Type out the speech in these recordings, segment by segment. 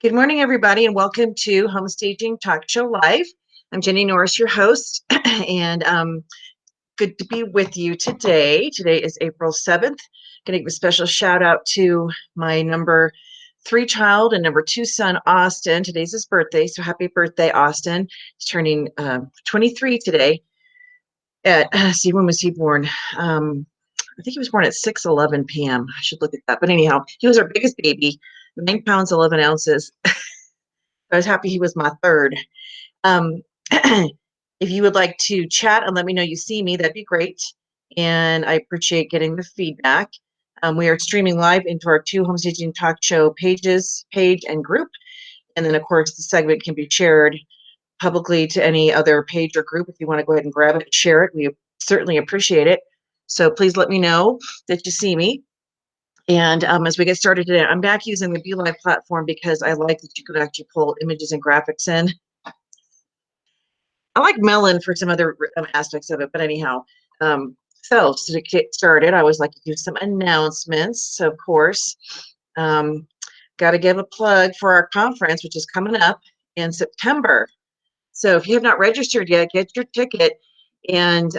Good morning, everybody, and welcome to Homestaging Talk Show Live. I'm Jenny Norris, your host, and good to be with you today. Today is April 7th. Going to give a special shout out to my number 3 child and number 2 son, Austin. Today's his birthday, so happy birthday, Austin. He's turning 23 today. See, when was he born? I think he was born at 6:11 p.m. I should look at that. But anyhow, he was our biggest baby, 9 pounds, 11 ounces. I was happy he was my third. Um, if you would like to chat and let me know you see me, that'd be great. And I appreciate getting the feedback. We are streaming live into our 2 Homestaging Talk Show page and group. And then, of course, the segment can be shared publicly to any other page or group. If you want to go ahead and grab it and share it, we certainly appreciate it. So please let me know that you see me. And as we get started today, I'm back using the BeLive platform because I like that you could actually pull images and graphics in. I like Melon for some other aspects of it, but anyhow. So to get started, I always like to do some announcements. So, of course, got to give a plug for our conference, which is coming up in September. So if you have not registered yet, get your ticket. And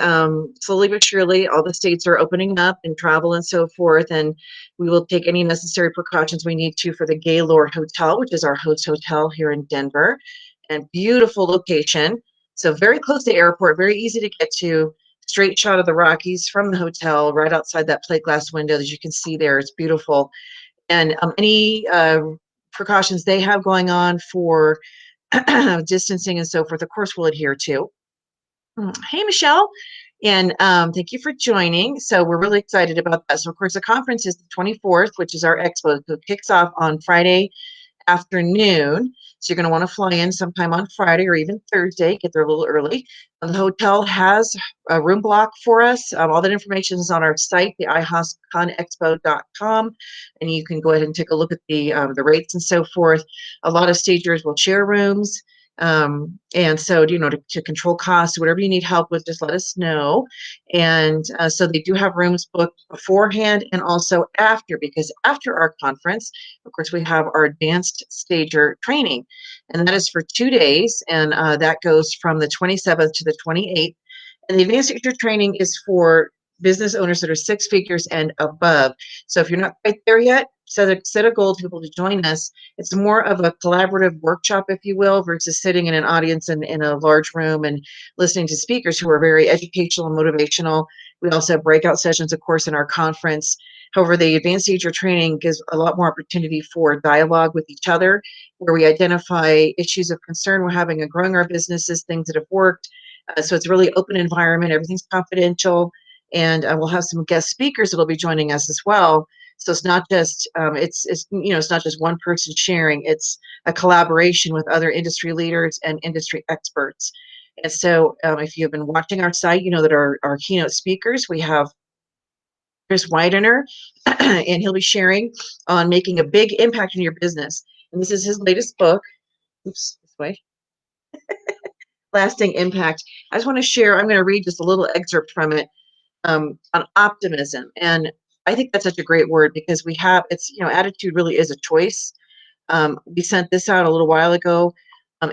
slowly but surely, all the states are opening up and travel and so forth. And we will take any necessary precautions we need to for the Gaylord Hotel, which is our host hotel here in Denver. And beautiful location. So very close to airport, very easy to get to. Straight shot of the Rockies from the hotel, right outside that plate glass window that you can see there. It's beautiful. And any precautions they have going on for distancing and so forth, of course, we'll adhere to. Hey, Michelle, and thank you for joining. So we're really excited about that. So, of course, the conference is the 24th, which is our expo. So it kicks off on Friday afternoon. So you're going to want to fly in sometime on Friday or even Thursday, get there a little early. The hotel has a room block for us. All that information is on our site, the IAHSPconexpo.com, and you can go ahead and take a look at the rates and so forth. A lot of stagers will share rooms. And so, to control costs, whatever you need help with, just let us know. And so they do have rooms booked beforehand and also after, because after our conference, of course, we have our advanced stager training, and that is for 2 days. And that goes from the 27th to the 28th. And the advanced stager training is for business owners that are 6 figures and above. So if you're not quite there yet, set a goal to people to join us. It's more of a collaborative workshop, if you will, versus sitting in an audience in a large room and listening to speakers who are very educational and motivational. We also have breakout sessions, of course, in our conference. However, the advanced stager training gives a lot more opportunity for dialogue with each other, where we identify issues of concern we're having and growing our businesses, things that have worked. So it's a really open environment. Everything's confidential. And we'll have some guest speakers that will be joining us as well. So it's not just it's not just one person sharing. It's a collaboration with other industry leaders and industry experts. And so if you've been watching our site, you know that our keynote speakers, we have Chris Widener, and he'll be sharing on making a big impact in your business. And this is his latest book. Oops, this way. Lasting Impact. I just want to share, I'm going to read just a little excerpt from it. On optimism. And I think that's such a great word because attitude really is a choice. We sent this out a little while ago.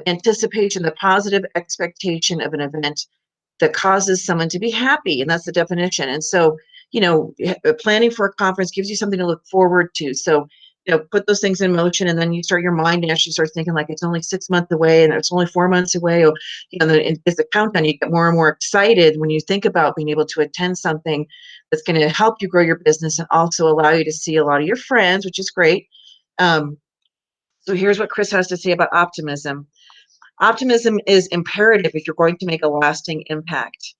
Anticipation, the positive expectation of an event that causes someone to be happy. And that's the definition. And so, planning for a conference gives you something to look forward to. So, put those things in motion, and then you start your mind actually starts thinking like it's only 6 months away and it's only 4 months away. Or, as the countdown, you get more and more excited when you think about being able to attend something that's going to help you grow your business and also allow you to see a lot of your friends, which is great. So here's what Chris has to say about optimism. Optimism is imperative if you're going to make a lasting impact.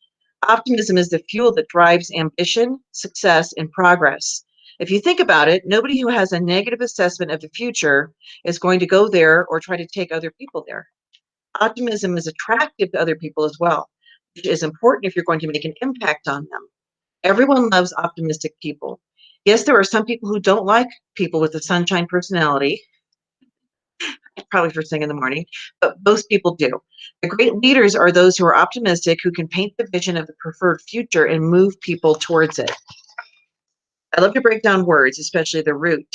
Optimism is the fuel that drives ambition, success, and progress. If you think about it, nobody who has a negative assessment of the future is going to go there or try to take other people there. Optimism is attractive to other people as well, which is important if you're going to make an impact on them. Everyone loves optimistic people. Yes, there are some people who don't like people with a sunshine personality, probably first thing in the morning, but most people do. The great leaders are those who are optimistic, who can paint the vision of the preferred future and move people towards it. I love to break down words, especially the root.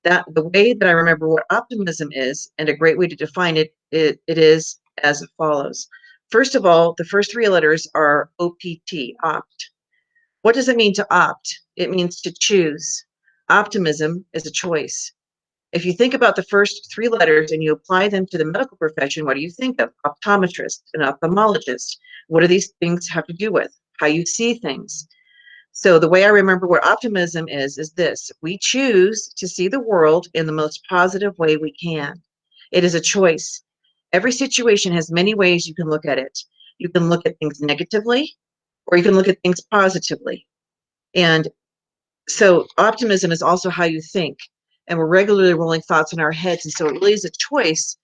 That the way that I remember what optimism is, and a great way to define it is as follows. First of all, the first three letters are OPT, opt. What does it mean to opt? It means to choose. Optimism is a choice. If you think about the first three letters and you apply them to the medical profession, what do you think of? Optometrist, an ophthalmologist. What do these things have to do with? How you see things. So the way I remember what optimism is this: we choose to see the world in the most positive way we can. It is a choice. Every situation has many ways you can look at it. You can look at things negatively, or you can look at things positively. And so optimism is also how you think. And we're regularly rolling thoughts in our heads. And so it really is a choice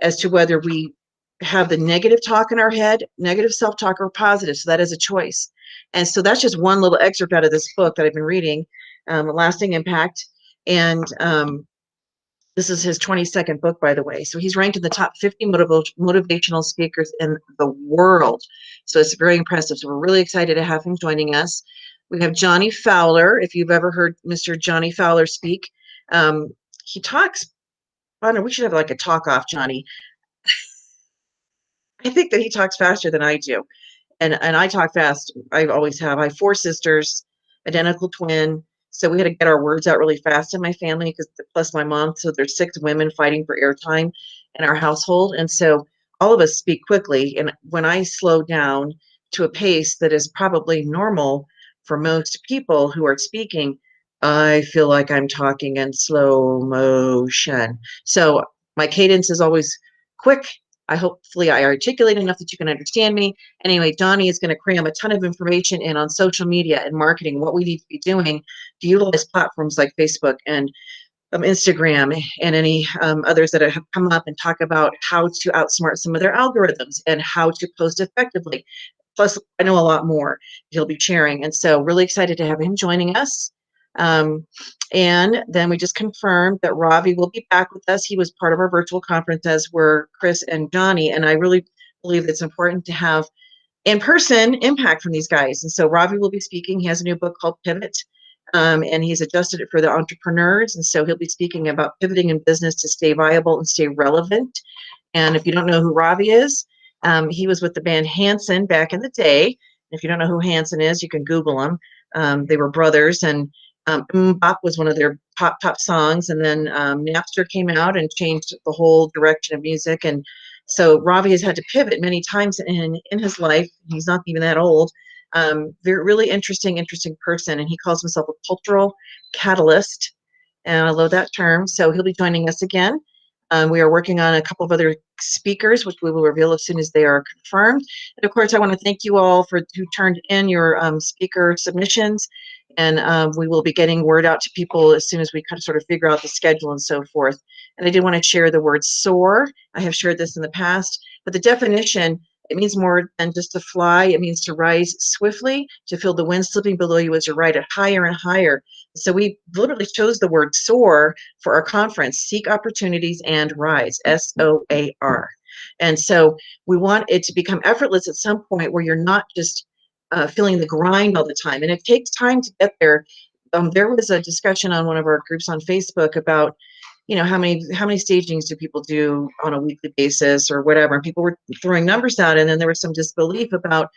as to whether we have the negative talk in our head, negative self-talk, or positive. So that is a choice. And so that's just one little excerpt out of this book that I've been reading, Lasting Impact. And this is his 22nd book, by the way. So he's ranked in the top 50 motivational speakers in the world. So it's very impressive. So we're really excited to have him joining us. We have Johnny Fowler. If you've ever heard Mr. Johnny Fowler speak, he talks. I don't know. We should have like a talk off, Johnny. I think that he talks faster than I do. And I talk fast. I always have. I have four sisters, identical twin. So we had to get our words out really fast in my family, because plus my mom. So there's six women fighting for airtime in our household. And so all of us speak quickly. And when I slow down to a pace that is probably normal for most people who are speaking, I feel like I'm talking in slow motion. So my cadence is always quick. Hopefully I articulate enough that you can understand me. Anyway, Donnie is going to cram a ton of information in on social media and marketing, what we need to be doing to utilize platforms like Facebook and Instagram and any others that have come up, and talk about how to outsmart some of their algorithms and how to post effectively. Plus, I know a lot more he'll be sharing. And so really excited to have him joining us. Um, and then we just confirmed that Ravi will be back with us. He was part of our virtual conference, as were Chris and Johnny. And I really believe it's important to have in-person impact from these guys. And so Ravi will be speaking. He has a new book called Pivot, and he's adjusted it for the entrepreneurs. And so he'll be speaking about pivoting in business to stay viable and stay relevant. And if you don't know who Ravi is, he was with the band Hanson back in the day. If you don't know who Hanson is, you can Google them. They were brothers, and Bop was one of their pop songs. And then Napster came out and changed the whole direction of music. And so Ravi has had to pivot many times in his life. He's not even that old. Very really interesting person, and he calls himself a cultural catalyst. And I love that term. So he'll be joining us again. We are working on a couple of other speakers, which we will reveal as soon as they are confirmed. And of course, I want to thank you all who turned in your speaker submissions. And we will be getting word out to people as soon as we kind of sort of figure out the schedule and so forth. And I did want to share the word soar. I have shared this in the past, but the definition, it means more than just to fly. It means to rise swiftly, to feel the wind slipping below you as you ride it higher and higher. So we literally chose the word soar for our conference: seek opportunities and rise, SOAR. And so we want it to become effortless at some point, where you're not just feeling the grind all the time. And it takes time to get there. There was a discussion on one of our groups on Facebook about, how many stagings do people do on a weekly basis or whatever. And people were throwing numbers out, and then there was some disbelief about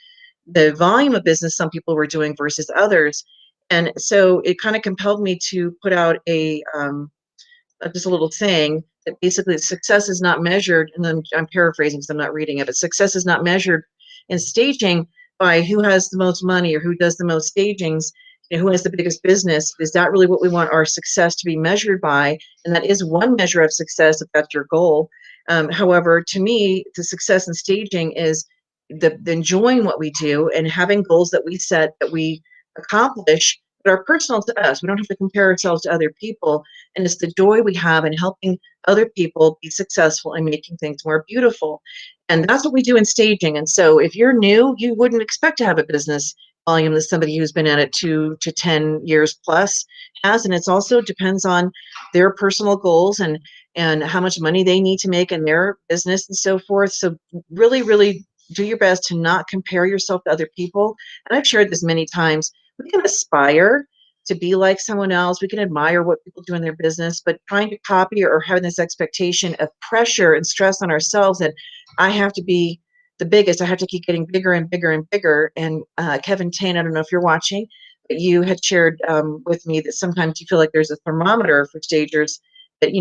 the volume of business some people were doing versus others. And so it kind of compelled me to put out just a little saying that basically success is not measured, and then I'm paraphrasing because I'm not reading it, but success is not measured in staging by who has the most money or who does the most stagings, who has the biggest business. Is that really what we want our success to be measured by? And that is one measure of success if that's your goal. However, to me, the success in staging is the enjoying what we do and having goals that we set, that we accomplish, that are personal to us. We don't have to compare ourselves to other people. And it's the joy we have in helping other people be successful and making things more beautiful. And that's what we do in staging. And so if you're new, you wouldn't expect to have a business volume that somebody who's been at it 2 to 10 years plus has. And it's also depends on their personal goals and how much money they need to make in their business and so forth. So really, really do your best to not compare yourself to other people. And I've shared this many times. We can aspire to be like someone else. We can admire what people do in their business, but trying to copy or having this expectation of pressure and stress on ourselves that I have to be the biggest, I have to keep getting bigger and bigger and bigger. And Kevin Tain, I don't know if you're watching, but you had shared with me that sometimes you feel like there's a thermometer for stagers that,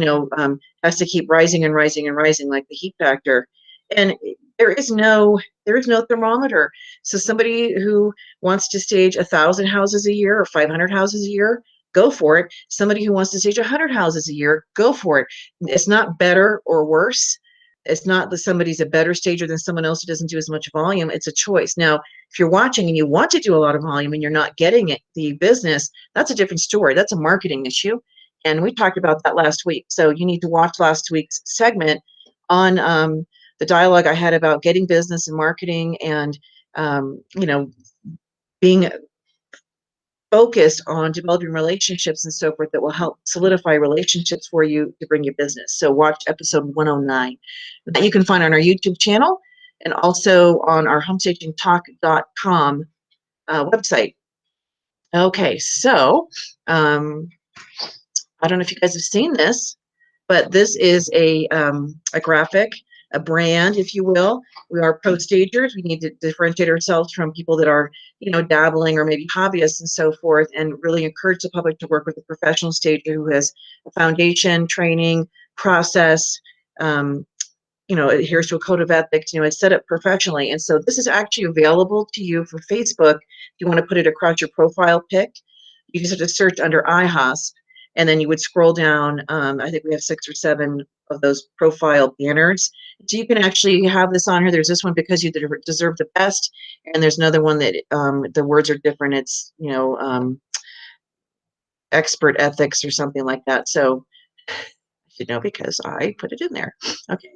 has to keep rising and rising and rising like the heat factor. And there is no thermometer. So somebody who wants to stage 1,000 houses a year or 500 houses a year, go for it. Somebody who wants to stage 100 houses a year, go for it. It's not better or worse. It's not that somebody's a better stager than someone else who doesn't do as much volume. It's a choice. Now, if you're watching and you want to do a lot of volume and you're not getting it, the business, that's a different story. That's a marketing issue. And we talked about that last week. So you need to watch last week's segment on the dialogue I had about getting business and marketing and, being focused on developing relationships and so forth that will help solidify relationships for you to bring you business. So watch episode 109 that you can find on our YouTube channel and also on our homestagingtalk.com website. Okay, so I don't know if you guys have seen this, but this is a graphic, a brand, if you will. We are pro stagers. We need to differentiate ourselves from people that are, dabbling or maybe hobbyists and so forth, and really encourage the public to work with a professional stager who has a foundation, training, process, adheres to a code of ethics, it's set up professionally. And so this is actually available to you for Facebook. If you want to put it across your profile pic, you just have to search under IHOSP, and then you would scroll down. I think we have 6 or 7 of those profile banners. So you can actually have this on here. There's this one, because you deserve the best, and there's another one that the words are different. It's, expert ethics or something like that. So I should know because I put it in there. Okay.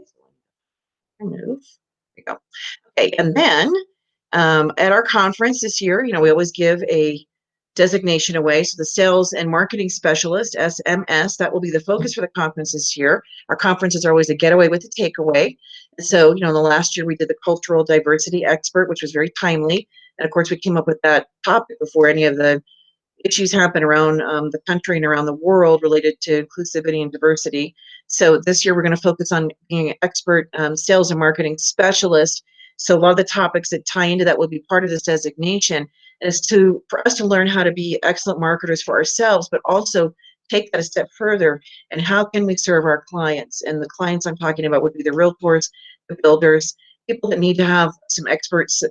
Remove. There we go. Okay, and then at our conference this year, we always give a designation away. So the sales and marketing specialist, SMS, that will be the focus for the conference this year. Our conferences are always a getaway with a takeaway. And so, in the last year we did the cultural diversity expert, which was very timely. And of course, we came up with that topic before any of the issues happen around the country and around the world related to inclusivity and diversity. So this year we're going to focus on being an expert sales and marketing specialist. So a lot of the topics that tie into that will be part of this designation, is for us to learn how to be excellent marketers for ourselves, but also take that a step further. And how can we serve our clients? And the clients I'm talking about would be the realtors, the builders, people that need to have some experts,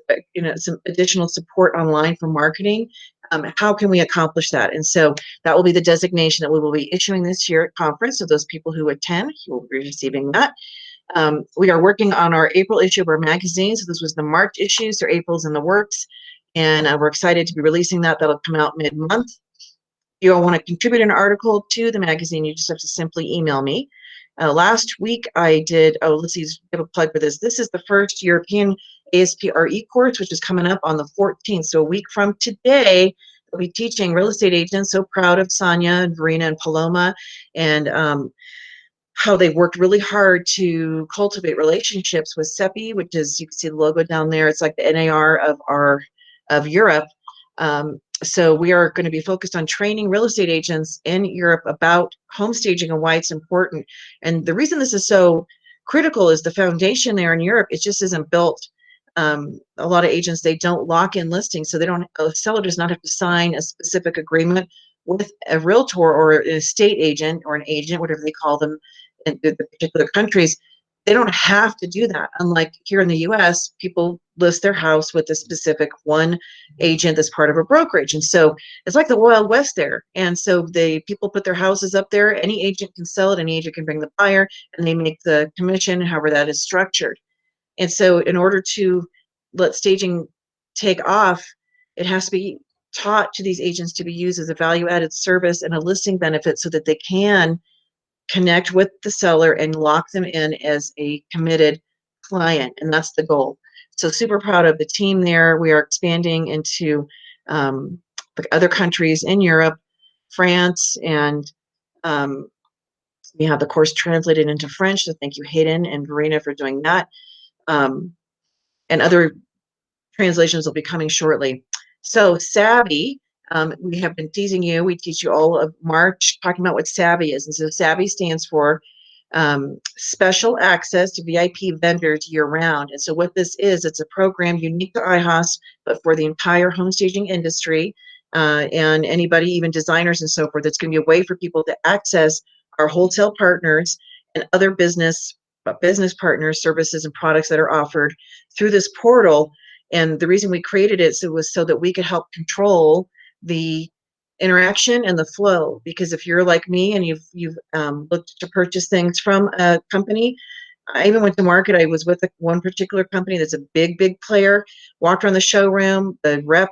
some additional support online for marketing. How can we accomplish that? And so that will be the designation that we will be issuing this year at conference. So those people who attend, you will be receiving that. We are working on our April issue of our magazine. So this was the March issue, so April's in the works. And we're excited to be releasing that. That'll come out mid-month. If you all want to contribute an article to the magazine, you just have to simply email me. Last week I did, let's see, give a plug for this. This is the first European ASPRE course, which is coming up on the 14th. So a week from today, I'll be teaching real estate agents. So proud of Sonia and Verena and Paloma, and how they worked really hard to cultivate relationships with CEPI, which is, you can see the logo down there. It's like the NAR of Europe. So we are going to be focused on training real estate agents in Europe about home staging and why it's important. And the reason this is so critical is the foundation there in Europe, it just isn't built. A lot of agents, they don't lock in listings, so a seller does not have to sign a specific agreement with a realtor or an estate agent or an agent, whatever they call them in the particular countries. They don't have to do that. Unlike here in the US, people list their house with a specific one agent that's part of a brokerage. And so it's like the Wild West there. And so people put their houses up there. Any agent can sell it. Any agent can bring the buyer, and they make the commission, however that is structured. And so in order to let staging take off, it has to be taught to these agents to be used as a value-added service and a listing benefit, so that they can connect with the seller and lock them in as a committed client. And that's the goal. So super proud of the team there. We are expanding into other countries in Europe, France, and we have the course translated into French. So thank you, Hayden and Verena, for doing that. And other translations will be coming shortly. So Savvy, We have been teasing you. We teach you all of March, talking about what Savvy is. And so Savvy stands for special access to VIP vendors year round. And so what this is, it's a program unique to IHOS, but for the entire home staging industry and anybody, even designers and so forth. It's going to be a way for people to access our wholesale partners and other business partners, services, and products that are offered through this portal. And the reason we created it was so that we could help control the interaction and the flow. Because if you're like me and you've looked to purchase things from a company, I even went to market. I was with one particular company that's a big player. Walked around the showroom, the rep.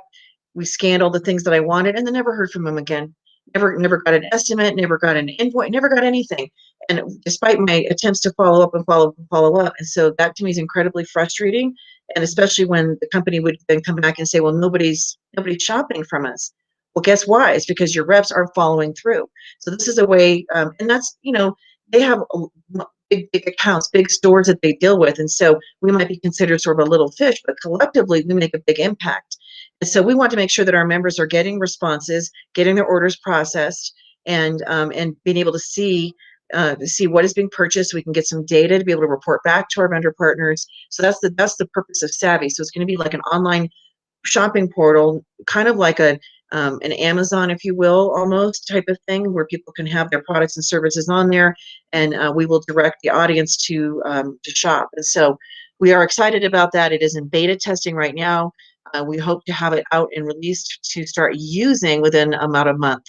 We scanned all the things that I wanted, and then never heard from them again. Never got an estimate. Never got an invoice. Never got anything. And despite my attempts to follow up and follow up, and so that to me is incredibly frustrating. And especially when the company would then come back and say, "Well, nobody's shopping from us." Well, guess why? It's because your reps aren't following through. So this is a way, and that's, they have big accounts, big stores that they deal with. And so we might be considered sort of a little fish, but collectively we make a big impact. And so we want to make sure that our members are getting responses, getting their orders processed, and being able to see what is being purchased. We can get some data to be able to report back to our vendor partners. So that's the purpose of Savvy. So it's going to be like an online shopping portal, kind of like an Amazon, if you will, almost type of thing, where people can have their products and services on there, and we will direct the audience to shop. And so we are excited about that. It is in beta testing right now. We hope to have it out and released to start using within about a month.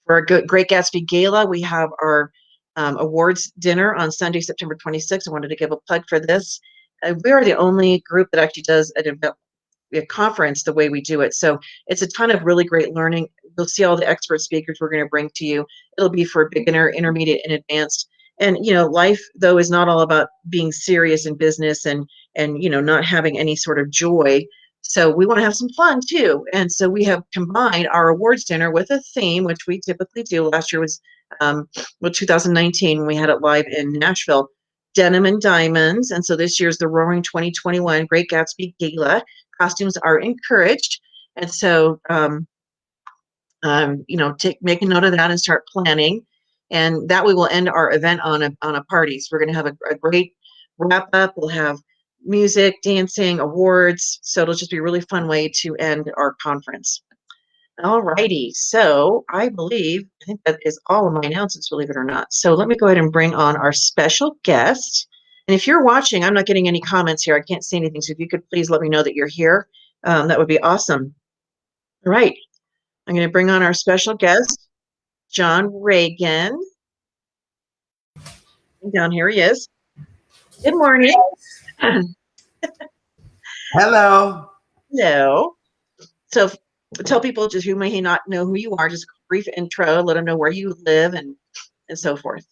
For our Great Gatsby Gala, we have our awards dinner on Sunday, September 26th. I wanted to give a plug for this. We are the only group that actually does a conference the way we do it. So it's a ton of really great learning. You'll see all the expert speakers we're going to bring to you. It'll be for beginner, intermediate, and advanced. And life though is not all about being serious in business and not having any sort of joy. So we want to have some fun too. And so we have combined our awards dinner with a theme, which we typically do. Last year was 2019 when we had it live in Nashville, Denim and Diamonds. And so this year's the Roaring 2021 Great Gatsby Gala. Costumes are encouraged. And so make a note of that and start planning. And that we will end our event on a party. So we're going to have a great wrap up. We'll have music, dancing, awards. So it'll just be a really fun way to end our conference. All righty. So I think that is all of my announcements, believe it or not. So let me go ahead and bring on our special guest. And if you're watching, I'm not getting any comments here. I can't see anything. So if you could please let me know that you're here, that would be awesome. All right. I'm going to bring on our special guest, John Reagan. Down here he is. Good morning. Hello. Hello. So tell people just who may not know who you are, just a brief intro, let them know where you live and so forth.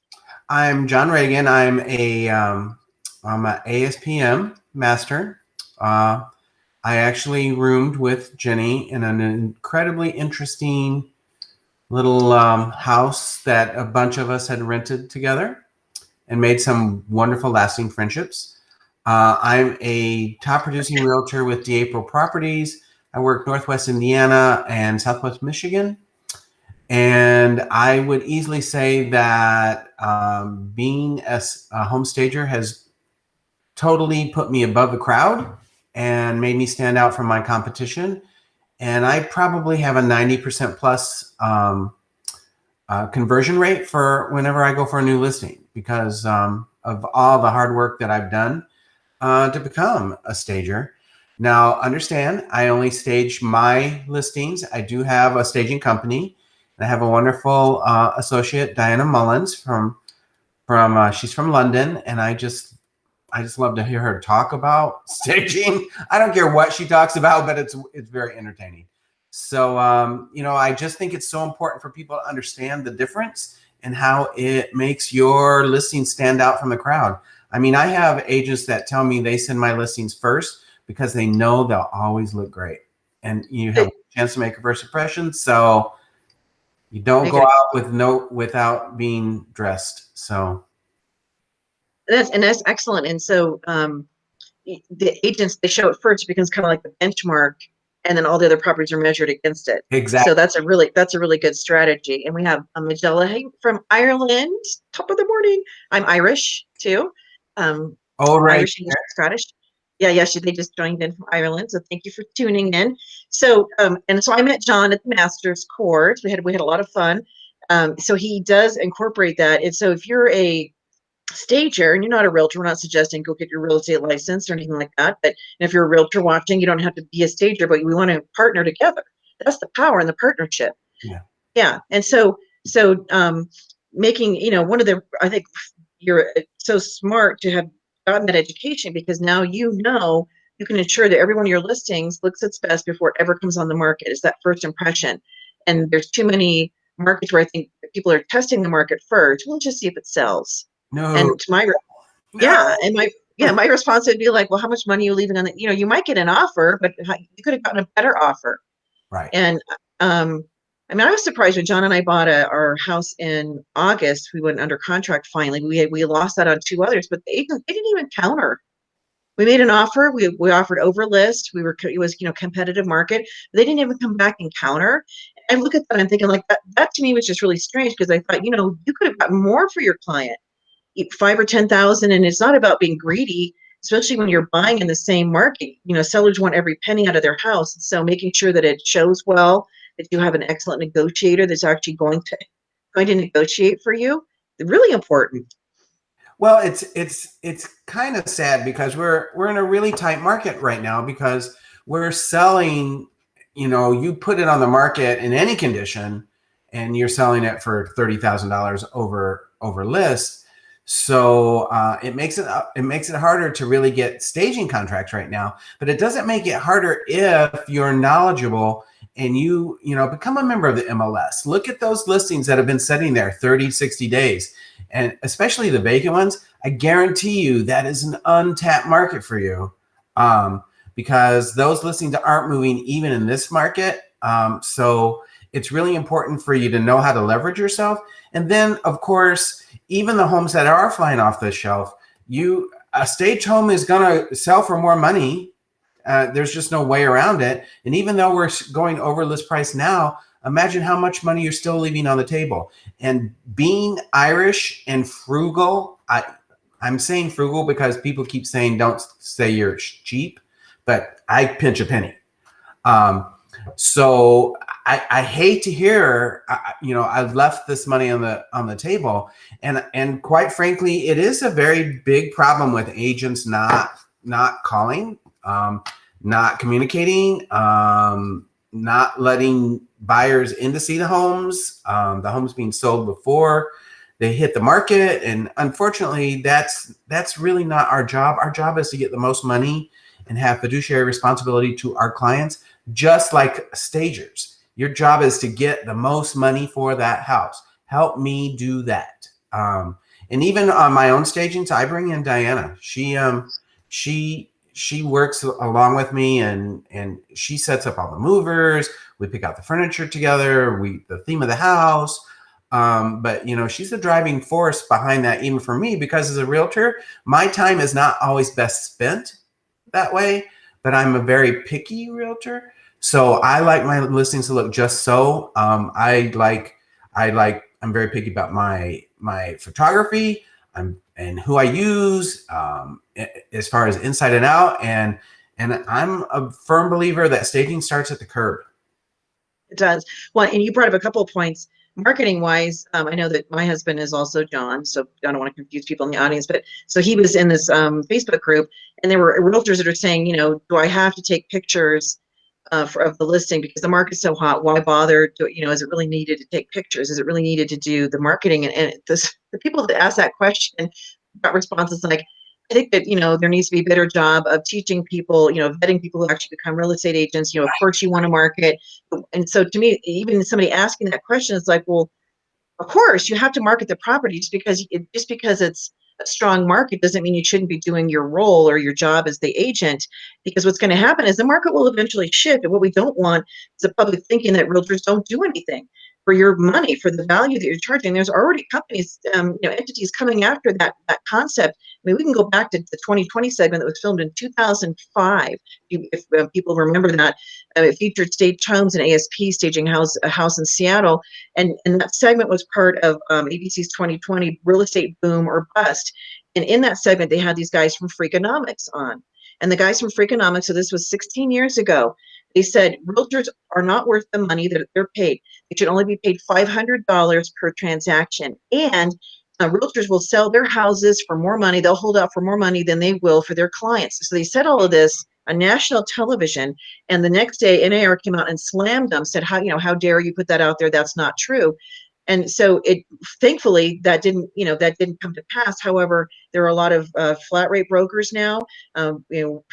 I'm John Reagan. I'm an ASPM master. I actually roomed with Jenny in an incredibly interesting little house that a bunch of us had rented together and made some wonderful lasting friendships. I'm a top producing realtor with DAPRO Properties. I work Northwest Indiana and Southwest Michigan. And I would easily say that being a home stager has totally put me above the crowd and made me stand out from my competition. And I probably have a 90% plus conversion rate for whenever I go for a new listing because of all the hard work that I've done to become a stager. Now, understand, I only stage my listings. I do have a staging company. I have a wonderful associate, Diana Mullins, she's from London, and I just love to hear her talk about staging. I don't care what she talks about, but it's very entertaining. So I just think it's so important for people to understand the difference and how it makes your listing stand out from the crowd. I mean, I have agents that tell me they send my listings first because they know they'll always look great, and you have a chance to make a first impression. So you don't go out without being dressed. So that's excellent. And so the agents, they show it first, becomes kind of like the benchmark. and then all the other properties are measured against it. Exactly. So that's a really good strategy. And we have a Magella from Ireland. Top of the morning. I'm Irish too. Oh, right. Irish, English, Scottish. Yeah, yeah. They just joined in from Ireland. So thank you for tuning in. So and so I met John at the Masters Court. We had a lot of fun. So he does incorporate that. And so if you're a stager and you're not a realtor, we're not suggesting go get your real estate license or anything like that. But if you're a realtor watching, you don't have to be a stager, but we want to partner together. That's the power in the partnership. Yeah. Yeah. And so making, one of the, I think you're so smart to have gotten that education, because now you can ensure that every one of your listings looks its best before it ever comes on the market. It's that first impression. And there's too many markets where I think people are testing the market first. We'll just see if it sells. No. And No. yeah, and my response would be like, well, how much money are you leaving on the, you might get an offer, but you could have gotten a better offer. Right. And I mean, I was surprised when John and I bought our house in August. We went under contract finally. We lost that on two others, but they didn't even counter. We made an offer. We offered over list. It was competitive market. They didn't even come back and counter. I look at that, I'm thinking like that to me was just really strange, because I thought you could have gotten more for your client, 5 or 10,000, and it's not about being greedy, especially when you're buying in the same market. Sellers want every penny out of their house, so making sure that it shows well, that you have an excellent negotiator that's actually going to negotiate for you, really important. Well, it's kind of sad because we're in a really tight market right now, because we're selling, you put it on the market in any condition and you're selling it for $30,000 over list. So it makes it harder to really get staging contracts right now. But it doesn't make it harder if you're knowledgeable and you become a member of the MLS. Look at those listings that have been sitting there 30, 60 days. And especially the vacant ones, I guarantee you that is an untapped market for you, because those listings aren't moving even in this market. So it's really important for you to know how to leverage yourself. And then, of course, even the homes that are flying off the shelf, a staged home is going to sell for more money. There's just no way around it. And even though we're going over list price now, imagine how much money you're still leaving on the table. And being Irish and frugal, I'm saying frugal because people keep saying don't say you're cheap, but I pinch a penny. So I hate to hear, I've left this money on the table, and quite frankly, it is a very big problem with agents not calling, not communicating, not letting buyers in to see the homes being sold before they hit the market. And unfortunately, that's really not our job. Our job is to get the most money and have fiduciary responsibility to our clients, just like stagers. Your job is to get the most money for that house. Help me do that. And even on my own stagings, I bring in Diana. She works along with me, and she sets up all the movers. We pick out the furniture together. The theme of the house. But she's the driving force behind that, even for me, because as a realtor, my time is not always best spent that way, but I'm a very picky realtor. So I like my listings to look just so. I'm very picky about my photography and who I use, as far as inside and out. And I'm a firm believer that staging starts at the curb. It does. Well, and you brought up a couple of points. Marketing wise, I know that my husband is also John, so I don't want to confuse people in the audience, but so he was in this Facebook group, and there were realtors that are saying, do I have to take pictures of the listing because the market's so hot? Why bother? Is it really needed to take pictures? Is it really needed to do the marketing? And the people that ask that question got responses like, I think that, there needs to be a better job of teaching people, vetting people who actually become real estate agents. Of course you want to market. And so to me, even somebody asking that question is like, well, of course you have to market the property. Just because it's a strong market doesn't mean you shouldn't be doing your role or your job as the agent, because what's going to happen is the market will eventually shift. And what we don't want is the public thinking that realtors don't do anything for your money, for the value that you're charging. There's already companies, entities coming after that concept, mean, we can go back to the 2020 segment that was filmed in 2005. If people remember that, it featured Stage Homes and ASP staging a house in Seattle. And that segment was part of ABC's 2020 Real Estate Boom or Bust. And in that segment, they had these guys from Freakonomics on. And the guys from Freakonomics, so this was 16 years ago, they said realtors are not worth the money that they're paid. They should only be paid $500 per transaction. And realtors will sell their houses for more money. They'll hold out for more money than they will for their clients. So they said all of this on national television. And the next day, NAR came out and slammed them, said, how dare you put that out there? That's not true. And so thankfully that didn't come to pass. However, there are a lot of flat rate brokers now,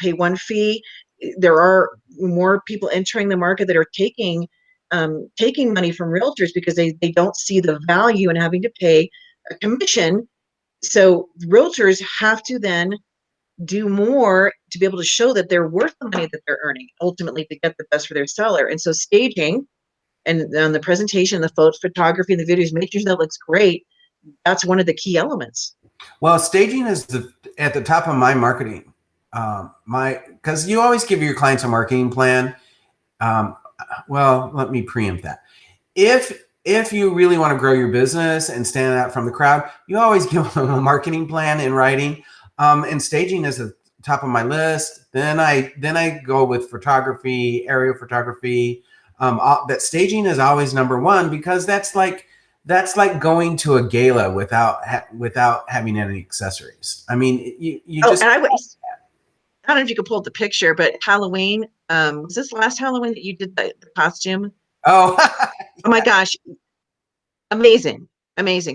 pay one fee. There are more people entering the market that are taking money from realtors because they don't see the value in having to pay a commission. So realtors have to then do more to be able to show that they're worth the money that they're earning, ultimately to get the best for their seller. And so staging and on the presentation, the photography and the videos, make sure that looks great. That's one of the key elements. Well, staging is at the top of my marketing. Because you always give your clients a marketing plan. Well, let me preempt that. If you really want to grow your business and stand out from the crowd, you always give them a marketing plan in writing. And staging is the top of my list. Then I go with photography, aerial photography. That staging is always number one because that's like going to a gala without having any accessories. I mean, you just. And I don't know if you could pull up the picture, but Halloween, was this last Halloween that you did the costume? Oh, Oh my gosh. Amazing.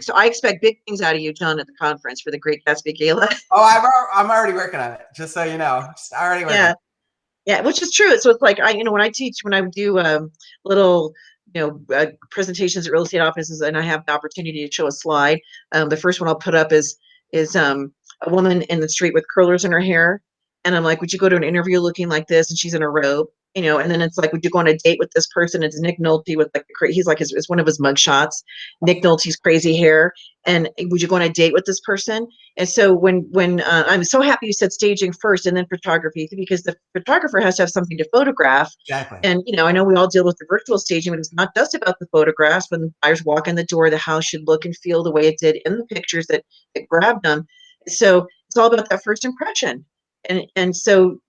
So I expect big things out of you, John, at the conference for the Great Gatsby Gala. Oh, I'm already working on it, just so you know. Already working. Yeah. Yeah, which is true. So it's like when I teach, when I do little, presentations at real estate offices, and I have the opportunity to show a slide. The first one I'll put up is a woman in the street with curlers in her hair, and I'm like, would you go to an interview looking like this? And she's in a robe, and then it's like, would you go on a date with this person? It's Nick Nolte with he's like it's one of his mug shots. Nick Nolte's crazy hair, and would you go on a date with this person? And so when I'm so happy you said staging first and then photography, because the photographer has to have something to photograph. Exactly. And I know we all deal with the virtual staging, but it's not just about the photographs. When the buyers walk in the door, the house should look and feel the way it did in the pictures that grabbed them. So it's all about that first impression, and so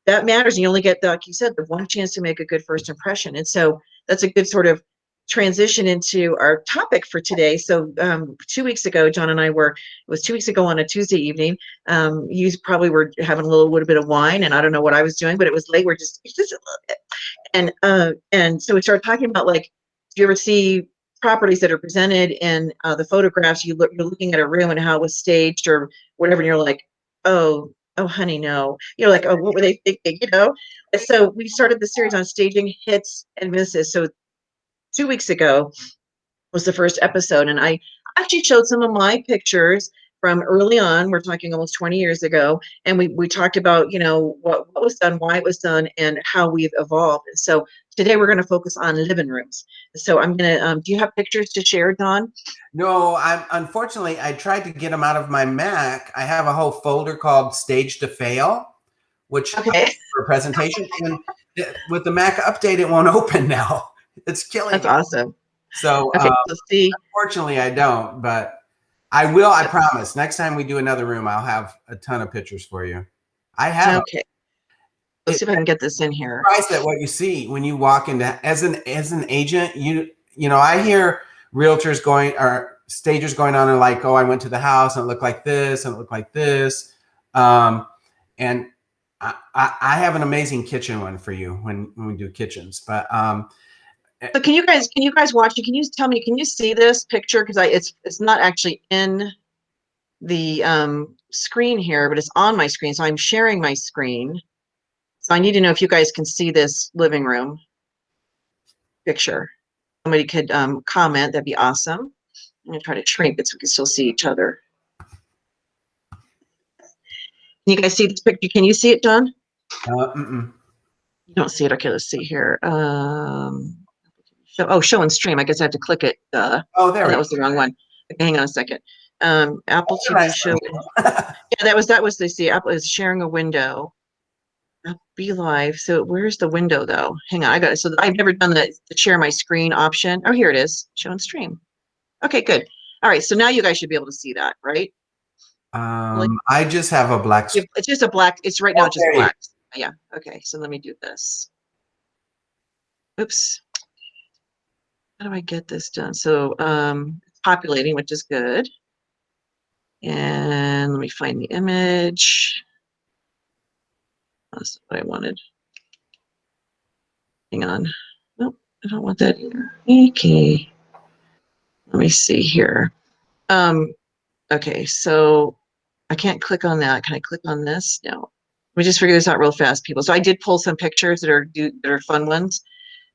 that matters. And you only get, like you said, the one chance to make a good first impression. And so that's a good sort of transition into our topic for today. So 2 weeks ago, John and I it was 2 weeks ago on a Tuesday evening. You probably were having a little bit of wine, and I don't know what I was doing, but it was late. We're just a little bit. And so we started talking about, like, do you ever see properties that are presented in the photographs? You're looking at a room and how it was staged or whatever, and you're like, oh, honey, no. You're like, oh, what were they thinking? And so we started the series on staging hits and misses. So 2 weeks ago was the first episode, and I actually showed some of my pictures from early on. We're talking almost 20 years ago, and we talked about what was done, why it was done, and how we've evolved. And so today we're going to focus on living rooms. So I'm gonna. Do you have pictures to share, Don? No, unfortunately I tried to get them out of my Mac. I have a whole folder called Stage to Fail, which for presentation, and with the Mac update, it won't open now. It's killing me. That's awesome. So, okay, let's see. Unfortunately, I don't, but I will. I promise. Next time we do another room, I'll have a ton of pictures for you. I have. Okay. Let's see if I can get this in here. Surprised at what you see when you walk into as an agent. I hear realtors going or stagers going on and like, oh, I went to the house and it looked like this and it looked like this. And I have an amazing kitchen one for you when we do kitchens, but. So can you guys watch it? Can you tell me, can you see this picture? Because it's not actually in the screen here, but it's on my screen. So I'm sharing my screen. So I need to know if you guys can see this living room picture. Somebody could comment. That'd be awesome. I'm gonna try to shrink it so we can still see each other. Can you guys see this picture? Can you see it, John? Mm-mm. You don't see it. Okay, let's see here. Show and stream. I guess I have to click it. Oh, there. That was the wrong one. hang on a second. Apple That's a TV nice show. one. Yeah, that was they see Apple is sharing a window. Be live. So where's the window though? Hang on, I got it. So I've never done the share my screen option. Oh, here it is. Show and stream. Okay, good. All right, so now you guys should be able to see that, right? Like I just have a black screen. it's just a black. It's right now Oh, it's just there you go. black. Yeah. Okay. So let me do this. Oops. How do I get this done? So it's populating, which is good. And let me find the image. That's what I wanted. Hang on. Nope, I don't want that either. Okay. Let me see here. Okay, so I can't click on that. Can I click on this? No. Let me just figure this out real fast, people. So I did pull some pictures that are fun ones.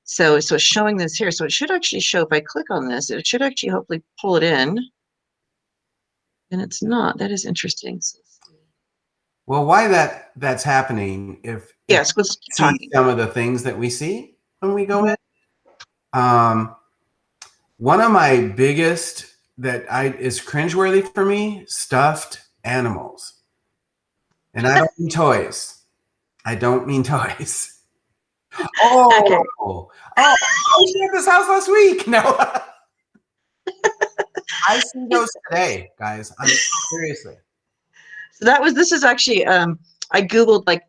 So it's showing this here. So it should actually show if I click on this, it should actually hopefully pull it in. And it's not. That is interesting. So, Well, why that's happening if yes, let's keep see talking. some of the things that we see when we go Mhm. in. One of my biggest that is cringeworthy for me, stuffed animals. And I don't mean toys. I don't mean toys. Okay. I was at this house last week. No. I see those today, guys. Seriously. So this is actually I Googled like,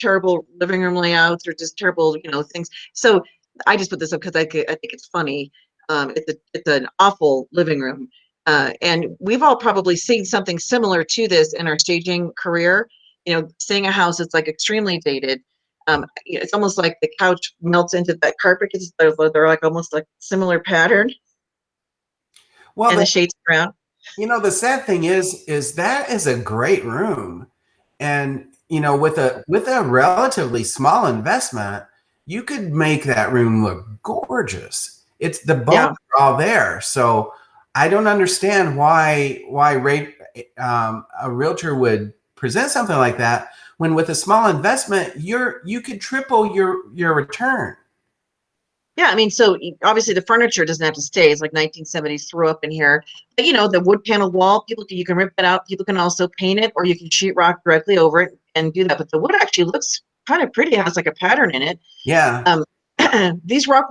terrible living room layouts or just terrible, things. So I just put this up because I think it's funny. It's an awful living room. And we've all probably seen something similar to this in our staging career, seeing a house that's like extremely dated. It's almost like the couch melts into that carpet because they're like almost like similar pattern Well, and the shades around. the sad thing is that is a great room. And with a relatively small investment, you could make that room look gorgeous. It's the bones Yeah. are all there. So I don't understand why a realtor would present something like that when with a small investment you could triple your return. Yeah, I mean, so obviously the furniture doesn't have to stay. It's like 1970s throw up in here. But the wood panel wall, you can rip that out. People can also paint it, or you can sheetrock directly over it and do that. But the wood actually looks kind of pretty. It has like a pattern in it. Yeah. Um, these rock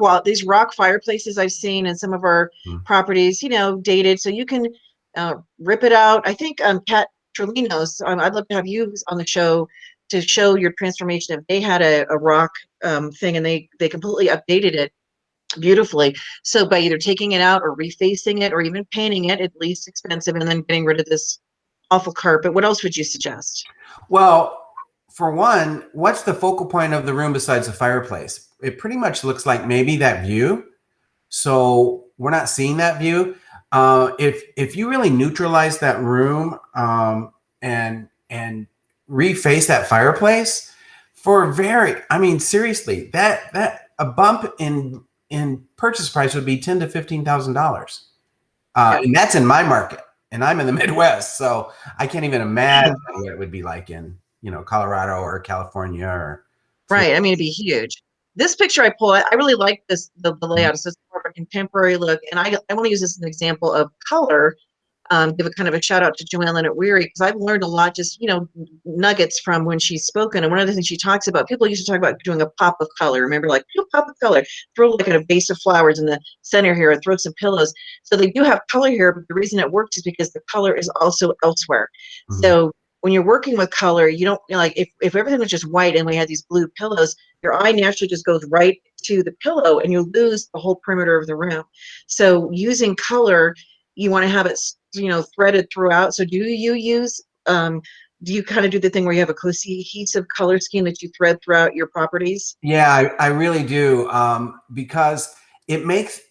fireplaces I've seen in some of our properties, dated. So you can rip it out. I think Pat Trelinos, I'd love to have you on the show to show your transformation. If they had a rock thing and they completely updated it beautifully. So by either taking it out or refacing it or even painting it, at least expensive, and then getting rid of this awful carpet. What else would you suggest? Well, for one, what's the focal point of the room besides the fireplace? It pretty much looks like maybe that view. So we're not seeing that view. If you really neutralize that room and reface that fireplace I mean, seriously, that a bump in purchase price would be $10,000 to $15,000, Yeah. and that's in my market, and I'm in the Midwest, so I can't even imagine what it would be like in Colorado or California or Right. I mean, it'd be huge. This picture I pull, I really like the layout. It's just more of a contemporary look. And I want to use this as an example of color. Give a kind of a shout out to Joanne Leonard Weary because I've learned a lot, just nuggets from when she's spoken. And one of the things she talks about, people used to talk about doing a pop of color. Remember, like do a pop of color, throw like a vase of flowers in the center here, or throw some pillows. So they do have color here, but the reason it works is because the color is also elsewhere. Mhm. So when you're working with color, you don't like if everything was just white and we had these blue pillows, your eye naturally just goes right to the pillow and you lose the whole perimeter of the room. So using color, you want to have it threaded throughout. So do you kind of do the thing where you have a cohesive color scheme that you thread throughout your properties? Yeah, I really do, because it makes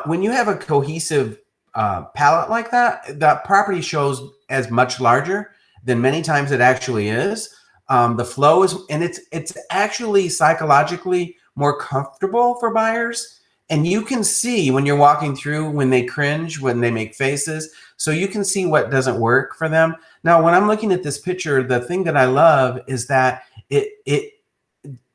when you have a cohesive palette like that, the property shows as much larger than many times it actually is. The flow is, and it's actually psychologically more comfortable for buyers. And you can see when you're walking through when they cringe, when they make faces. So you can see what doesn't work for them. Now, when I'm looking at this picture, the thing that I love is that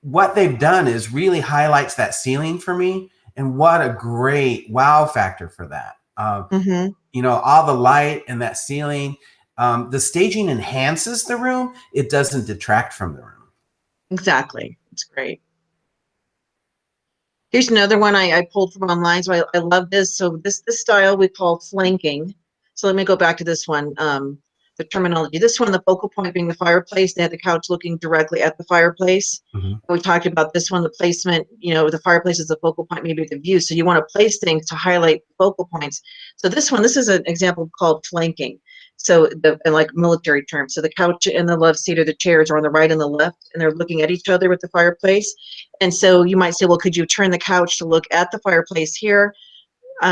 what they've done is really highlights that ceiling for me, and what a great wow factor for that. Mm-hmm. You know, all the light and that ceiling. The staging enhances the room. It doesn't detract from the room. Exactly. It's great. Here's another one I pulled from online. So I love this. So this style we call flanking. So let me go back to this one. The terminology. This one, the focal point being the fireplace. They had the couch looking directly at the fireplace. Mm-hmm. We talked about this one, the placement, you know, the fireplace is the focal point, maybe the view. So you want to place things to highlight focal points. So this is an example called flanking. So in like military terms. So the couch and the left seat or the chairs are on the right and the left, and they're looking at each other with the fireplace. And so you might say, well, could you turn the couch to look at the fireplace here?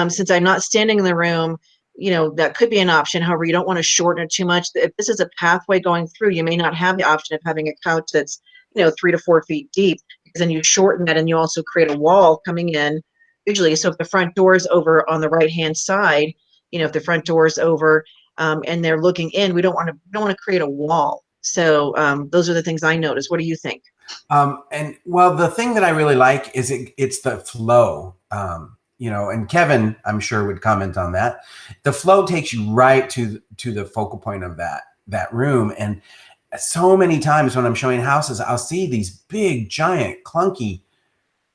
Since I'm not standing in the room, you know, that could be an option. However, you don't want to shorten it too much. If this is a pathway going through, you may not have the option of having a couch that's, you know, 3 to 4 feet deep, because then you shorten that and you also create a wall coming in usually. So if the front door is over on the right-hand side, you know, if the front door is over and they're looking in, we don't want to create a wall. So those are the things I noticed. What do you think? And well, the thing that I really like is it's the flow. You know, and Kevin, I'm sure, would comment on that. The flow takes you right to the focal point of that room. And so many times when I'm showing houses, I'll see these big, giant, clunky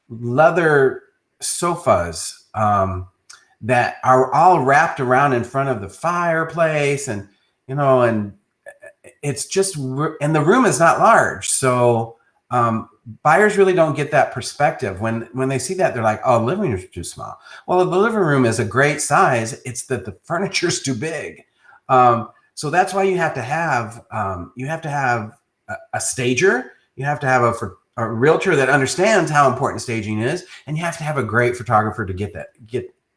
leather sofas that are all wrapped around in front of the fireplace, and you know, and it's just, and the room is not large, so buyers really don't get that perspective. When they see that, they're like, oh, the living room is too small. Well, the living room is a great size. It's that the furniture is too big. So that's why you have to have a stager. You have to have a realtor that understands how important staging is, and you have to have a great photographer to get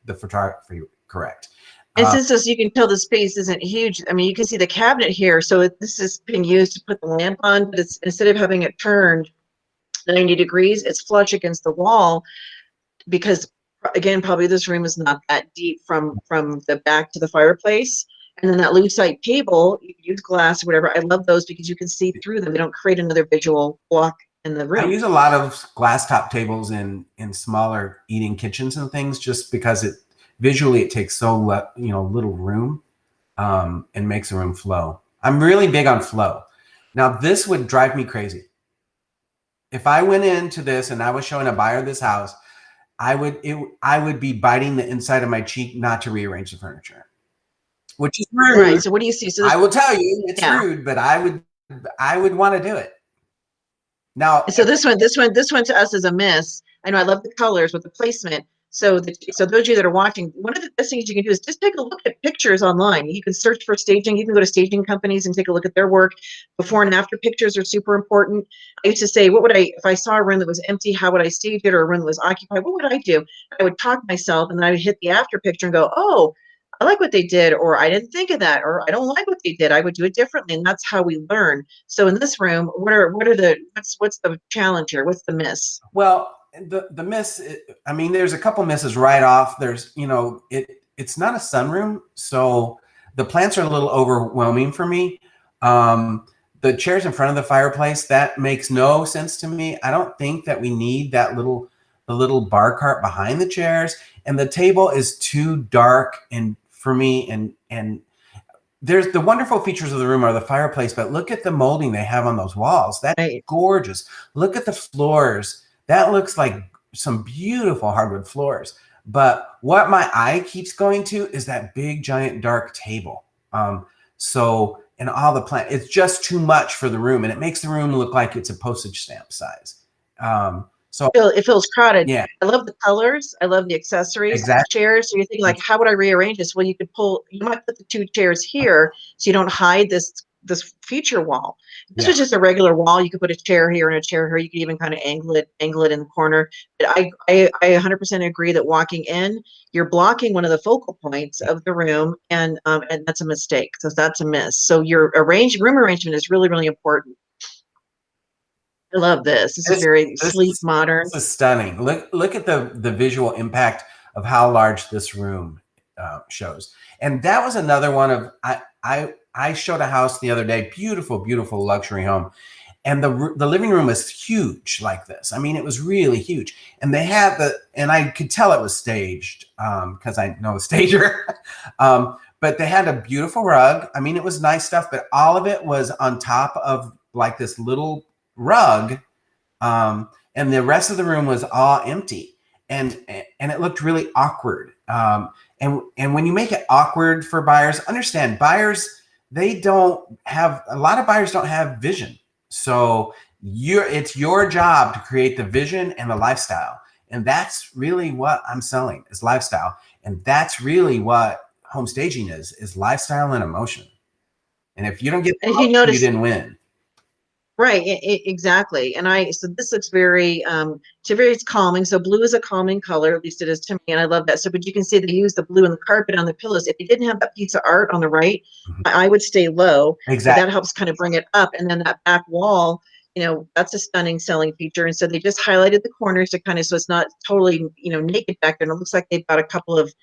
the photography correct. And since this, you can tell the space isn't huge. I mean, you can see the cabinet here. So this is being used to put the lamp on, but it's, instead of having it turned 90 degrees, it's flush against the wall, because again, probably this room is not that deep from the back to the fireplace. And then that lucite table, you can use glass or whatever. I love those because you can see through them. They don't create another visual block in the I room. use a lot of glass top tables in smaller eating kitchens and things, just because visually it takes so little room, and makes the room flow. I'm really big on flow. Now this would drive me crazy. If I went into this and I was showing a buyer this house, I would be biting the inside of my cheek not to rearrange the furniture, which is rude. Right. So what do you see? So I will tell you it's rude, but I would want to do it. Now, so this one to us is a miss. I know I love the colors with the placement. So those of you that are watching, one of the best things you can do is just take a look at pictures online. You can search for staging. You can go to staging companies and take a look at their work. Before and after pictures are super important. I used to say, if I saw a room that was empty, how would I stage it? Or a room that was occupied, what would I do? I would talk myself, and then I would hit the after picture and go, oh, I like what they did, or I didn't think of that, or I don't like what they did. I would do it differently. And that's how we learn. So in this room, what's the challenge here? What's the miss? Well, the miss, I mean, there's a couple misses right off. There's, it's not a sunroom, so the plants are a little overwhelming for me. The chairs in front of the fireplace, that makes no sense to me. I don't think that we need the little bar cart behind the chairs, and the table is too dark and for me, and there's the wonderful features of the room are the fireplace, but look at the molding they have on those walls. That's gorgeous. Look at the floors. That looks like some beautiful hardwood floors. But what my eye keeps going to is that big, giant, dark table. And all the plant, it's just too much for the room, and it makes the room look like it's a postage stamp size. So it feels crowded. Yeah. I love the colors. I love the accessories. Exactly. The chairs. So you're thinking like, how would I rearrange this? Well, you might put the 2 chairs here so you don't hide this feature wall. This was just a regular wall. You could put a chair here and a chair here. You could even kind of angle it in the corner. But I 100% agree that walking in, you're blocking one of the focal points of the room, and that's a mistake. So that's a miss. So your room arrangement is really, really important. I love this. This is very sleek, modern. This is stunning. Look at the visual impact of how large this room shows. And that was another one of I showed a house the other day, beautiful, beautiful luxury home, and the living room was huge like this. I mean, it was really huge. And they had and I could tell it was staged because I know a stager. But they had a beautiful rug. I mean, it was nice stuff, but all of it was on top of like this little rug. And the rest of the room was all empty. And it looked really awkward. And when you make it awkward for buyers, understand buyers, a lot of buyers don't have vision. So it's your job to create the vision and the lifestyle. And that's really what I'm selling is lifestyle. And that's really what home staging is lifestyle and emotion. And if you don't get the If you emotion, you notice, didn't win. right, exactly. And so this looks very, it's calming. So blue is a calming color, at least it is to me, and I love that. So, but you can see they use the blue on the carpet on the pillows. If you didn't have that piece of art on the right, I would stay low, but that Exactly. helps kind of bring it up. And then that back wall, that's a stunning selling feature. And so they just highlighted the corners to kind of, so it's not totally, naked back there. And it looks like they've got a couple of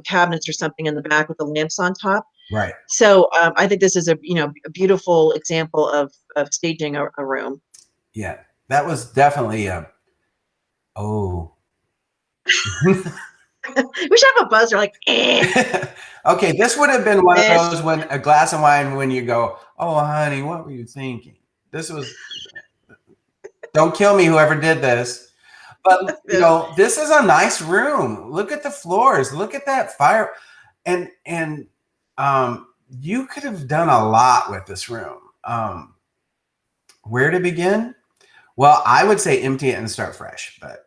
cabinets or something in the back with the lamps on top. Right. So I think this is a beautiful example of staging a room. Yeah, that was definitely oh. We should have a buzzer like. Eh. Okay, this would have been one of those when a glass of wine when you go, oh honey, what were you thinking? This was. Don't kill me, whoever did this. But this is a nice room. Look at the floors. Look at that fire, and you could have done a lot with this room. Where to begin? Well, I would say empty it and start fresh, but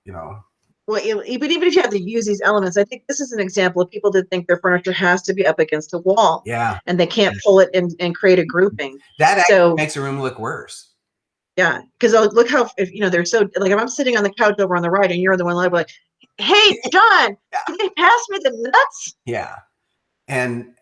Well, but even if you have to use these elements, I think this is an example of people that think their furniture has to be up against a wall. Yeah. And they can't pull it and create a grouping. That actually makes a room look worse. Yeah, because look how they're so like if I'm sitting on the couch over on the right and you're on the one left, like, hey John, can you pass me the nuts? Yeah, and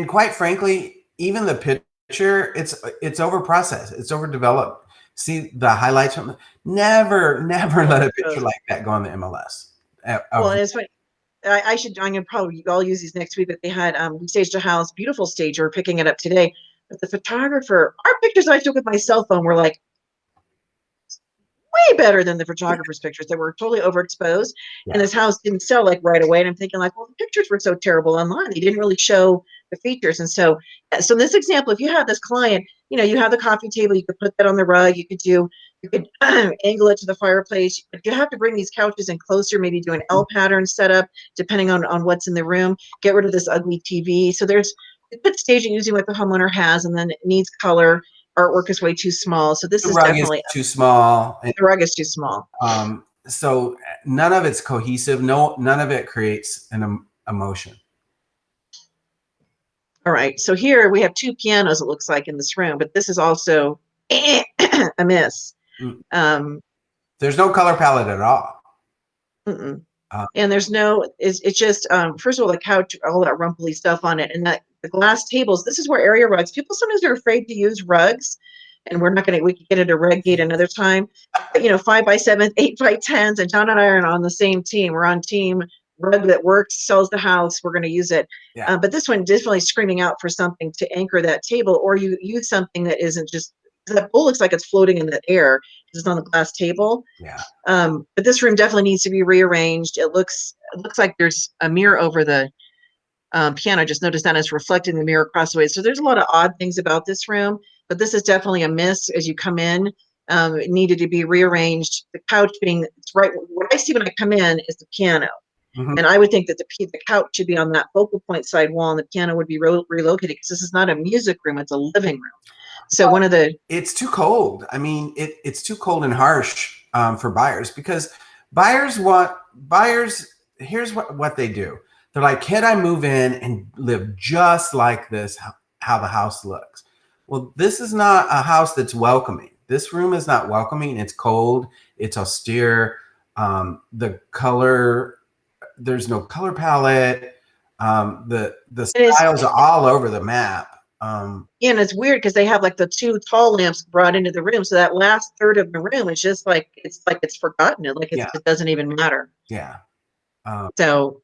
quite frankly, even the picture, it's over processed, it's overdeveloped. See the highlights from never let a picture like that go on the MLS. Well, and it's funny. I'm gonna probably I'll use these next week, but they had we staged a house, beautiful stage. We're picking it up today. But the photographer, our pictures I took with my cell phone were like way better than the photographer's pictures that were totally overexposed. Yeah. And this house didn't sell like right away. And I'm thinking like, well, the pictures were so terrible online. They didn't really show the features. And so in this example, if you have this client, you have the coffee table, you could put that on the rug, you could angle it to the fireplace. But you have to bring these couches in closer, maybe do an L pattern setup, depending on what's in the room, get rid of this ugly TV. So there's good staging using what the homeowner has, and then it needs color. Artwork is way too small. So this is definitely too small. The rug is too small. So none of it's cohesive. None of it creates an emotion. All right. So here we have two pianos, it looks like, in this room, but this is also a miss. There's no color palette at all. And there's it's just, first of all, the couch, all that rumply stuff on it, and that the glass tables. This is where area rugs, people sometimes are afraid to use rugs, and we can get into rug gate another time. But, 5x7, 8x10s, and John and I are on the same team. We're on team rug that works, sells the house. We're going to use it. Yeah. But this one definitely screaming out for something to anchor that table, or you use something that isn't just, that bowl looks like it's floating in the air because it's on the glass table. Yeah. But this room definitely needs to be rearranged. It looks like there's a mirror over the piano. Just notice that it's reflecting the mirror across the way. So there's a lot of odd things about this room, but this is definitely a miss as you come in. It needed to be rearranged. The couch being, it's right, what I see when I come in is the piano. Mm-hmm. And I would think that the couch should be on that focal point side wall, and the piano would be relocated, because this is not a music room, it's a living room. So it's too cold. I mean, it's too cold and harsh for buyers, because buyers, here's what they do. They're like, can I move in and live just like this, how the house looks? Well, this is not a house that's welcoming. This room is not welcoming. It's cold. It's austere. The color, there's no color palette. The styles are all over the map. Yeah, and it's weird because they have like the two tall lamps brought into the room. So that last third of the room is just like, it's forgotten. It doesn't even matter. Yeah. So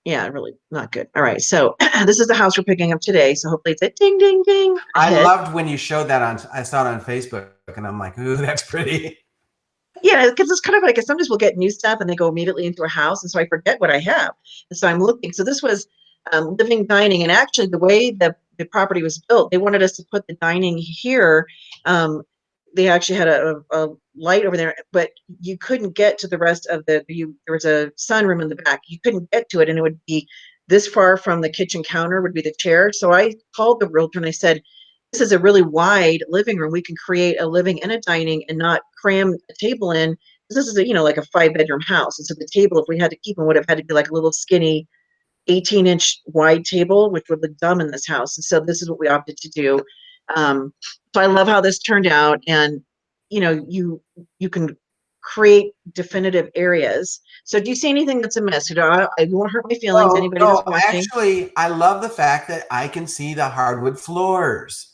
Yeah, really not good. All right. So this is the house we're picking up today. So hopefully it's a ding, ding, ding. A I hit. loved when you showed that I saw it on Facebook and I'm like, ooh, that's pretty. Yeah, because it's kind of like sometimes we'll get new stuff and they go immediately into a house. And so I forget what I have. And so I'm looking. So this was living dining. And actually, the way the property was built, they wanted us to put the dining here. Um, they actually had a light over there, but you couldn't get to the rest of there was a sunroom in the back. You couldn't get to it. And it would be this far from the kitchen counter would be the chair. So I called the realtor and I said, this is a really wide living room. We can create a living and a dining and not cram a table in. This is like a 5 bedroom house. And so the table, if we had to keep them, would have had to be like a little skinny 18-inch wide table, which would look dumb in this house. And so this is what we opted to do. So I love how this turned out. And you can create definitive areas. So do you see anything that's amiss? I won't hurt my feelings. No, Anybody that's no, watching. actually, I love the fact that I can see the hardwood floors.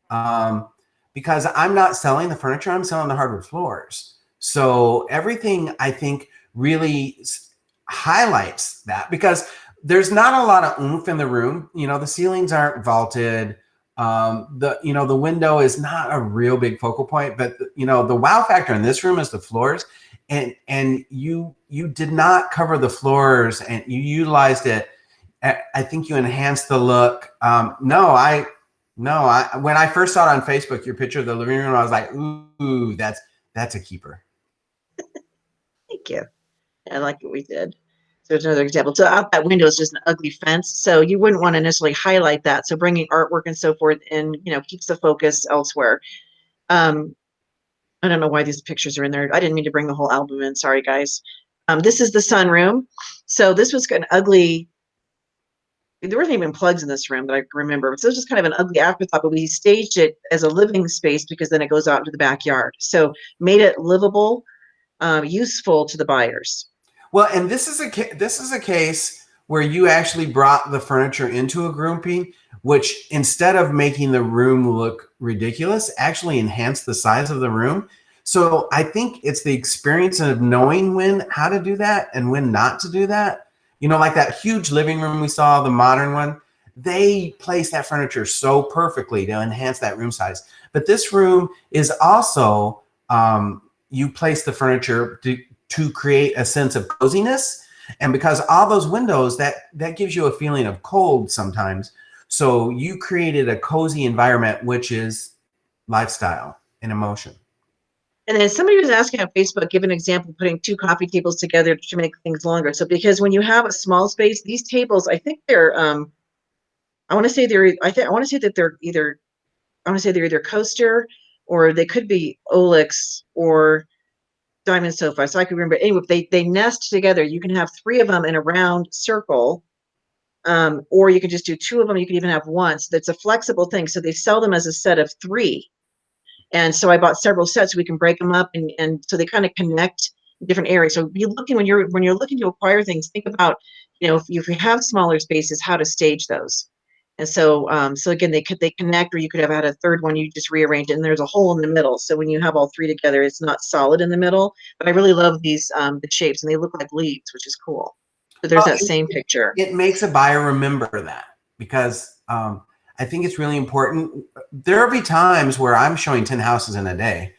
Um, because I'm not selling the furniture, I'm selling the hardwood floors. So everything I think really highlights that because there's not a lot of oomph in the room. The ceilings aren't vaulted. The window is not a real big focal point, but the wow factor in this room is the floors. And you did not cover the floors and you utilized it. I think you enhanced the look. When I first saw it on Facebook, your picture of the living room, I was like, ooh, that's a keeper. Thank you. I like what we did. So there's another example. So out that window is just an ugly fence. So you wouldn't want to necessarily highlight that. So bringing artwork and so forth in, keeps the focus elsewhere. Um, I don't know why these pictures are in there. I didn't mean to bring the whole album in. Sorry, guys. This is the sunroom. So this was an ugly. There weren't even plugs in this room that I remember. So it was just kind of an ugly afterthought, but we staged it as a living space because then it goes out into the backyard. So made it livable, useful to the buyers. Well, and this is a case where you actually brought the furniture into a grouping, which instead of making the room look ridiculous, actually enhanced the size of the room. So I think it's the experience of knowing how to do that and when not to do that. Like that huge living room we saw, the modern one, they placed that furniture so perfectly to enhance that room size. But this room is also, you place the furniture to create a sense of coziness. And because all those windows, that gives you a feeling of cold sometimes. So you created a cozy environment, which is lifestyle and emotion. And then somebody was asking on Facebook, give an example, putting two coffee tables together to make things longer. So because when you have a small space, these tables, I think they're, I want to say I want to say that I want to say they're either coaster or they could be Olix or Diamond Sofa. So I could remember. Anyway, they nest together. You can have three of them in a round circle, or you can just do two of them. You can even have one. So it's a flexible thing. So they sell them as a set of three. And so I bought several sets. We can break them up, and so they kind of connect different areas. So be looking when you're looking to acquire things, think about if you have smaller spaces, how to stage those. And so again, they connect, or you could have had a third one. You just rearrange it, and there's a hole in the middle. So when you have all three together, it's not solid in the middle. But I really love these the shapes, and they look like leaves, which is cool. So there's Well, that same picture. it makes a buyer remember that because I think it's really important. There'll be times where I'm showing 10 houses in a day.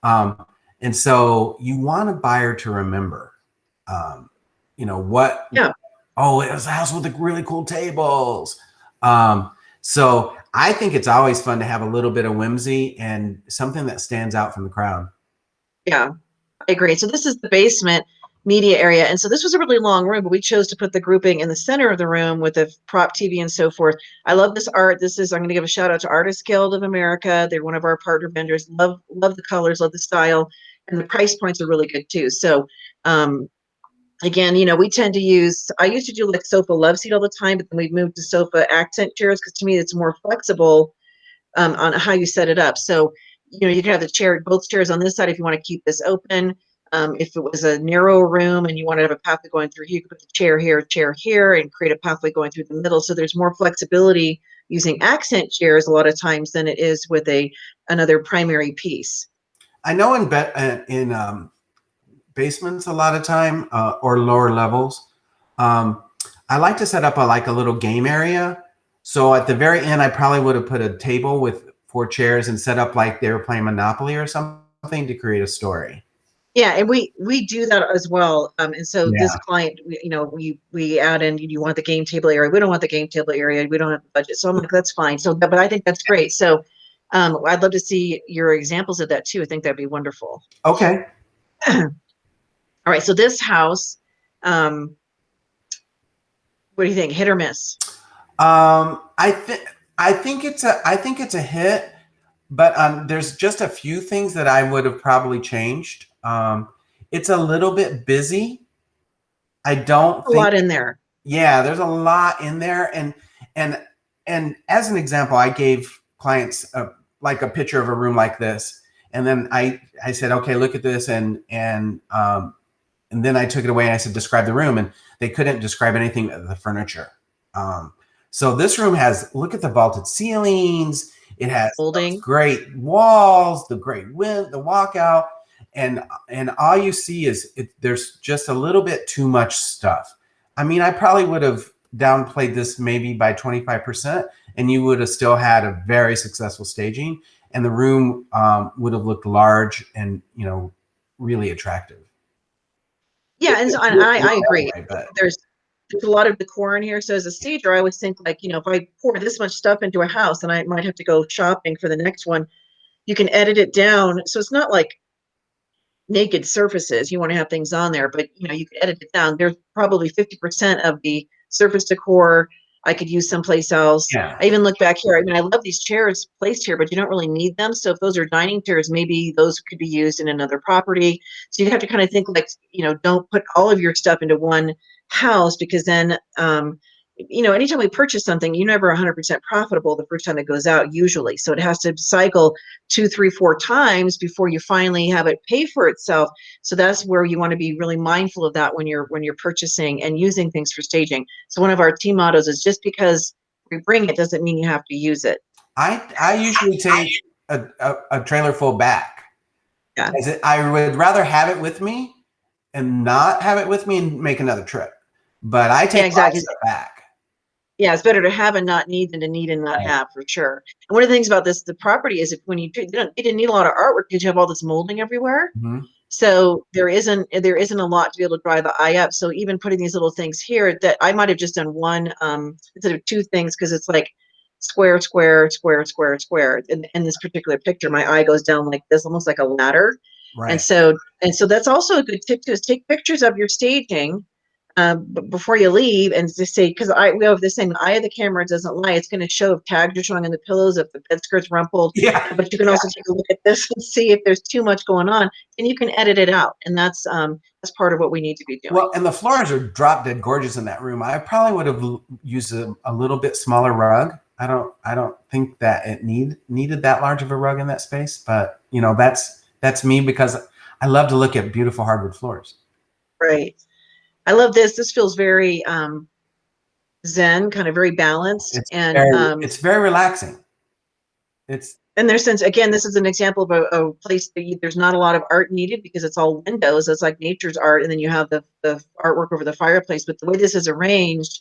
And so you want a buyer to remember, what, Yeah. oh, it was a house with the really cool tables. So I think it's always fun to have a little bit of whimsy and something that stands out from the crowd. Yeah, I agree. So this is the basement media area. And so this was a really long room, but we chose to put the grouping in the center of the room with the prop TV and so forth. I love this art. I'm going to give a shout out to Artists Guild of America. They're one of our partner vendors. Love the colors, love the style, and the price points are really good too. So again, we tend to I used to do like sofa love seat all the time, but then we've moved to sofa accent chairs because to me it's more flexible on how you set it up. So, you can have both chairs on this side if you want to keep this open. If it was a narrow room and you want to have a pathway going through here, you could put a chair here, and create a pathway going through the middle. So there's more flexibility using accent chairs a lot of times than it is with another primary piece. I know in basements a lot of time or lower levels. I like to set up like a little game area. So at the very end, I probably would have put a table with 4 chairs and set up like they were playing Monopoly or something to create a story. Yeah, and we do that as well. And so this Yeah. client, we add in, you want the game table area. We don't want the game table area. We don't have the budget. So I'm like, that's fine. So, but I think that's great. So, I'd love to see your examples of that too. I think that'd be wonderful. Okay. All right. So this house, what do you think? Hit or miss? I think it's a hit, but there's just a few things that I would have probably changed. It's a little bit busy. I don't A think. lot in there. Yeah, there's a lot in there, and and as an example, I gave clients like a picture of a room like this, and then I said, okay, look at this, and then I took it away and I said, describe the room, and they couldn't describe anything of the furniture. So this room look at the vaulted ceilings. It has those great walls, the great wind, the walkout, and all you see is there's just a little bit too much stuff. I mean, I probably would have downplayed this maybe by 25%, and you would have still had a very successful staging, and the room would have looked large and really attractive. Yeah, and I agree. There's a lot of decor in here. So as a stager, I always think like, if I pour this much stuff into a house and I might have to go shopping for the next one, you can edit it down. So it's not like naked surfaces. You want to have things on there, but you can edit it down. There's probably 50% of the surface decor I could use someplace else. Yeah. I even look back here. I mean, I love these chairs placed here, but you don't really need them. So if those are dining chairs, maybe those could be used in another property. So you have to kind of think like, don't put all of your stuff into one house, because then, anytime we purchase something, you're never 100% profitable the first time it goes out usually. So it has to cycle 2, 3, 4 times before you finally have it pay for itself. So that's where you want to be really mindful of that when you're purchasing and using things for staging. So one of our team mottos is, just because we bring it doesn't mean you have to use it. I usually take a trailer full back. Yeah. I would rather have it with me and not have it with me and make another trip. But I take exactly stuff back. Yeah, it's better to have and not need than to need and not have, for sure. And one of the things about the property is, if when you didn't need a lot of artwork because you have all this molding everywhere. Mm-hmm. So there isn't a lot to be able to dry the eye up. So even putting these little things here, that I might have just done one instead of 2 things, because it's like square, square, square, square, square. In this particular picture, my eye goes down like this, almost like a ladder. Right. And so that's also a good tip too, is take pictures of your staging before you leave, and just say, because we have this saying, the eye of the camera doesn't lie. It's going to show if tags are showing on the pillows, if the bed skirt's rumpled. Yeah. But you can also take a look at this and see if there's too much going on, and you can edit it out. And that's part of what we need to be doing. Well, and the floors are drop dead gorgeous in that room. I probably would have used a little bit smaller rug. I don't think that it needed that large of a rug in that space, but that's me, because I love to look at beautiful hardwood floors. Right. I love this. This feels very zen, kind of very balanced, it's very relaxing. And there's sense, again, this is an example of a place that there's not a lot of art needed, because it's all windows. It's like nature's art, and then you have the artwork over the fireplace. But the way this is arranged,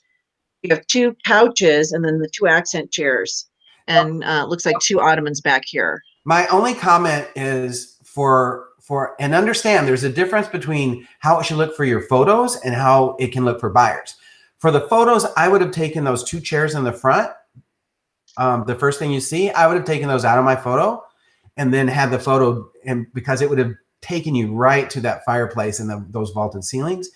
you have 2 couches and then the 2 accent chairs, and looks like 2 ottomans back here. My only comment is and understand there's a difference between how it should look for your photos and how it can look for buyers. For the photos, I would have taken those 2 chairs in the front. The first thing you see, I would have taken those out of my photo and then had the photo, and because it would have taken you right to that fireplace and those vaulted ceilings.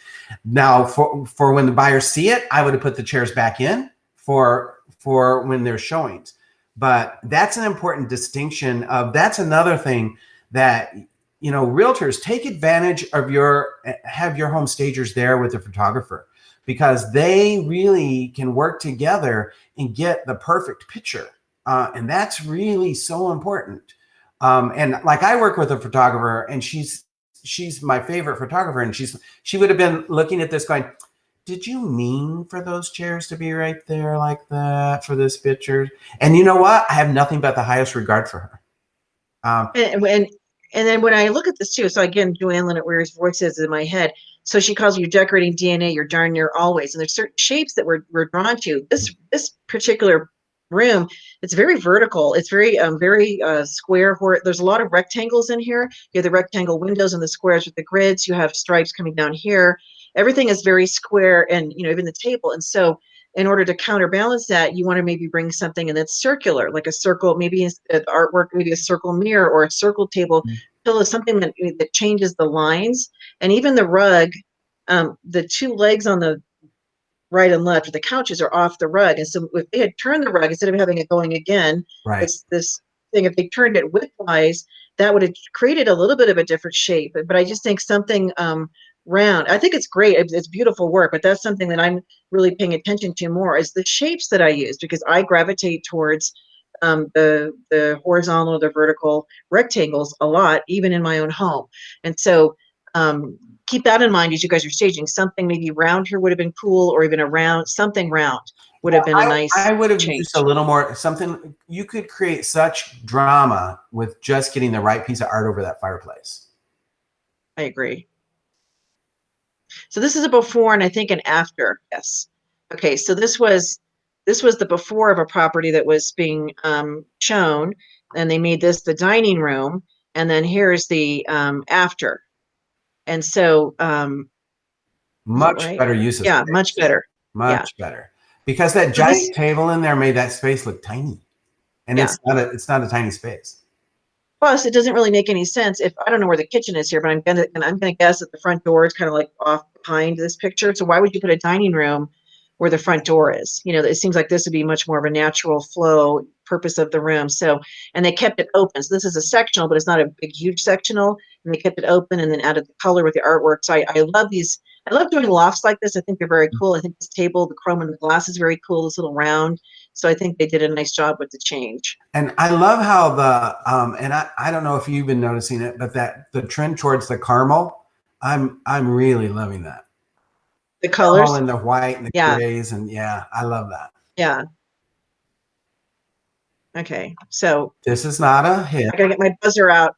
Now, for when the buyers see it, I would have put the chairs back in for when there's showings. But that's an important distinction that's another thing that, realtors take advantage of have your home stagers there with the photographer, because they really can work together and get the perfect picture. And that's really so important. And like, I work with a photographer, and she's my favorite photographer. And she would have been looking at this going, did you mean for those chairs to be right there like that for this picture? And you know what? I have nothing but the highest regard for her. And then when I look at this too, so again, Joanne Leonard Weir's voices in my head. So she calls you decorating DNA, you're darn near always. And there's certain shapes that we're drawn to. This particular room, it's very vertical. It's very square. Where there's a lot of rectangles in here. You have the rectangle windows and the squares with the grids. You have stripes coming down here. Everything is very square, and even the table. And so, in order to counterbalance that, you want to maybe bring something in that's circular, like a circle, maybe artwork, maybe a circle mirror or a circle table. Pillow, something that changes the lines, and even the rug. The two legs on the right and left of the couches are off the rug. And so if they had turned the rug, instead of having it going again, Right. this thing, if they turned it widthwise, that would have created a little bit of a different shape. But I just think something round, I think it's great. It's beautiful work, but that's something that I'm really paying attention to more is the shapes that I use, because I gravitate towards the horizontal, the vertical rectangles a lot, even in my own home. And so keep that in mind as you guys are staging. Something maybe round here would have been cool, or even something round would have been a nice I would have change. used a little more something. You could create such drama with just getting the right piece of art over that fireplace. I agree. So this is a before and I think an after. Yes. Okay. So this was the before of a property that was being shown, and they made this the dining room, and then here's the after. And so Much right? better use of Yeah, space. much better. Yeah. Much better. Because that So giant table in there made that space look tiny. And Yeah. it's not a tiny space. Plus, it doesn't really make any sense if I don't know where the kitchen is here, but I'm gonna guess that the front door is kind of like off behind this picture. So why would you put a dining room where the front door is? It seems like this would be much more of a natural flow purpose of the room. So, and they kept it open. So this is a sectional, but it's not a big, huge sectional. And they kept it open and then added the color with the artwork. So I love these. I love doing lofts like this. I think they're very cool. I think this table, the chrome and the glass is very cool. This little round. So I think they did a nice job with the change. And I love how and I don't know if you've been noticing it, but that the trend towards the caramel, I'm really loving that. The colors. And the white and the Yeah. grays, and yeah, I love that. Yeah. Okay. So this is not a hit. I gotta get my buzzer out.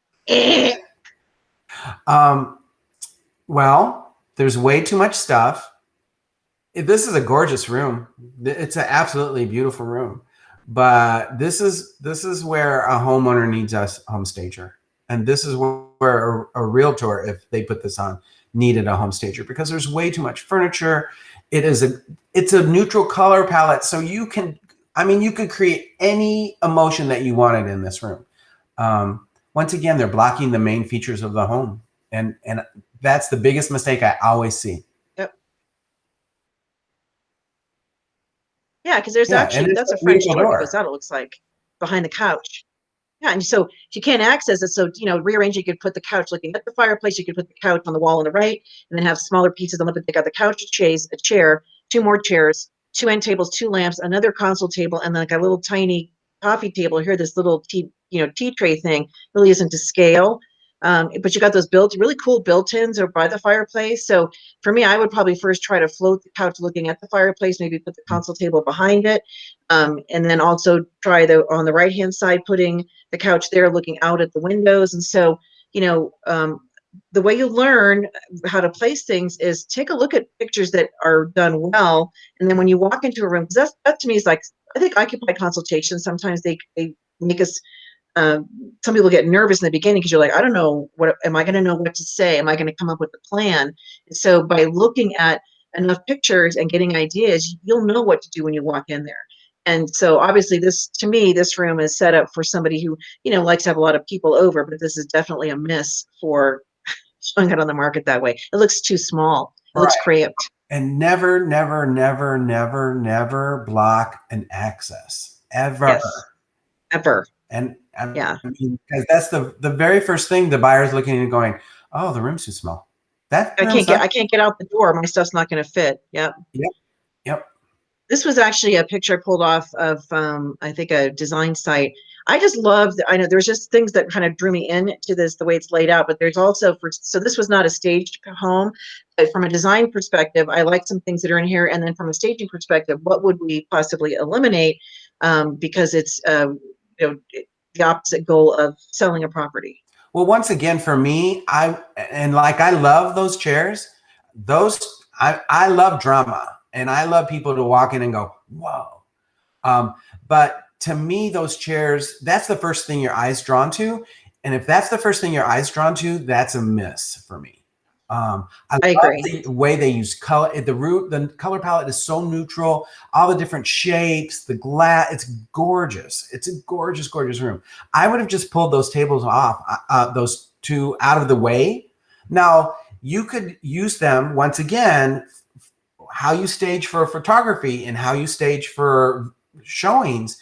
Well, there's way too much stuff. This is a gorgeous room. It's an absolutely beautiful room. But this is where a homeowner needs a home stager. And this is where a realtor, if they put this on, needed a home stager, because there's way too much furniture. It's a neutral color palette. So you could create any emotion that you wanted in this room. Once again, they're blocking the main features of the home. And that's the biggest mistake I always see. Yep. Yeah, because there's that's a French door. Because that it looks like behind the couch. Yeah, and so you can't access it. So rearrange. You could put the couch looking at the fireplace. You could put the couch on the wall on the right, and then have smaller pieces on the. They got the couch, a chair, two more chairs, two end tables, two lamps, another console table, and then like a little tiny coffee table here. This little tea tray thing really isn't to scale. But you got those really cool built-ins or by the fireplace. So for me, I would probably first try to float the couch looking at the fireplace, maybe put the console table behind it. And then also try on the right-hand side, putting the couch there looking out at the windows. And so, the way you learn how to place things is take a look at pictures that are done well. And then when you walk into a room, because that to me is like, I think occupied consultations, sometimes they make us, some people get nervous in the beginning because you're like, I don't know, am I going to know what to say? Am I going to come up with a plan? And so by looking at enough pictures and getting ideas, you'll know what to do when you walk in there. And so obviously this room is set up for somebody who, likes to have a lot of people over, but this is definitely a miss for showing it on the market that way. It looks too small. It looks cramped. And never, never, never, never, never block an access. Ever. Yes. Ever. And yeah, because that's the very first thing the buyer's looking and going, oh, the room's too small. I can't get out the door. My stuff's not going to fit. Yep. This was actually a picture I pulled off of, I think, a design site. I just loved, I know there's just things that kind of drew me into this, the way it's laid out, but there's also, so this was not a staged home, but from a design perspective, I like some things that are in here. And then from a staging perspective, what would we possibly eliminate? Because it's, the opposite goal of selling a property. Well, once again, for me, I love those chairs. those, I love drama, and I love people to walk in and go, whoa. But to me, those chairs, that's the first thing your eyes drawn to. And if that's the first thing your eyes drawn to, that's a miss for me. I I love agree. the way they use color. The color palette is so neutral. All the different shapes, the glass, it's gorgeous. It's a gorgeous, gorgeous room. I would have just pulled those tables off, those two out of the way. Now, you could use them once again, how you stage for photography and how you stage for showings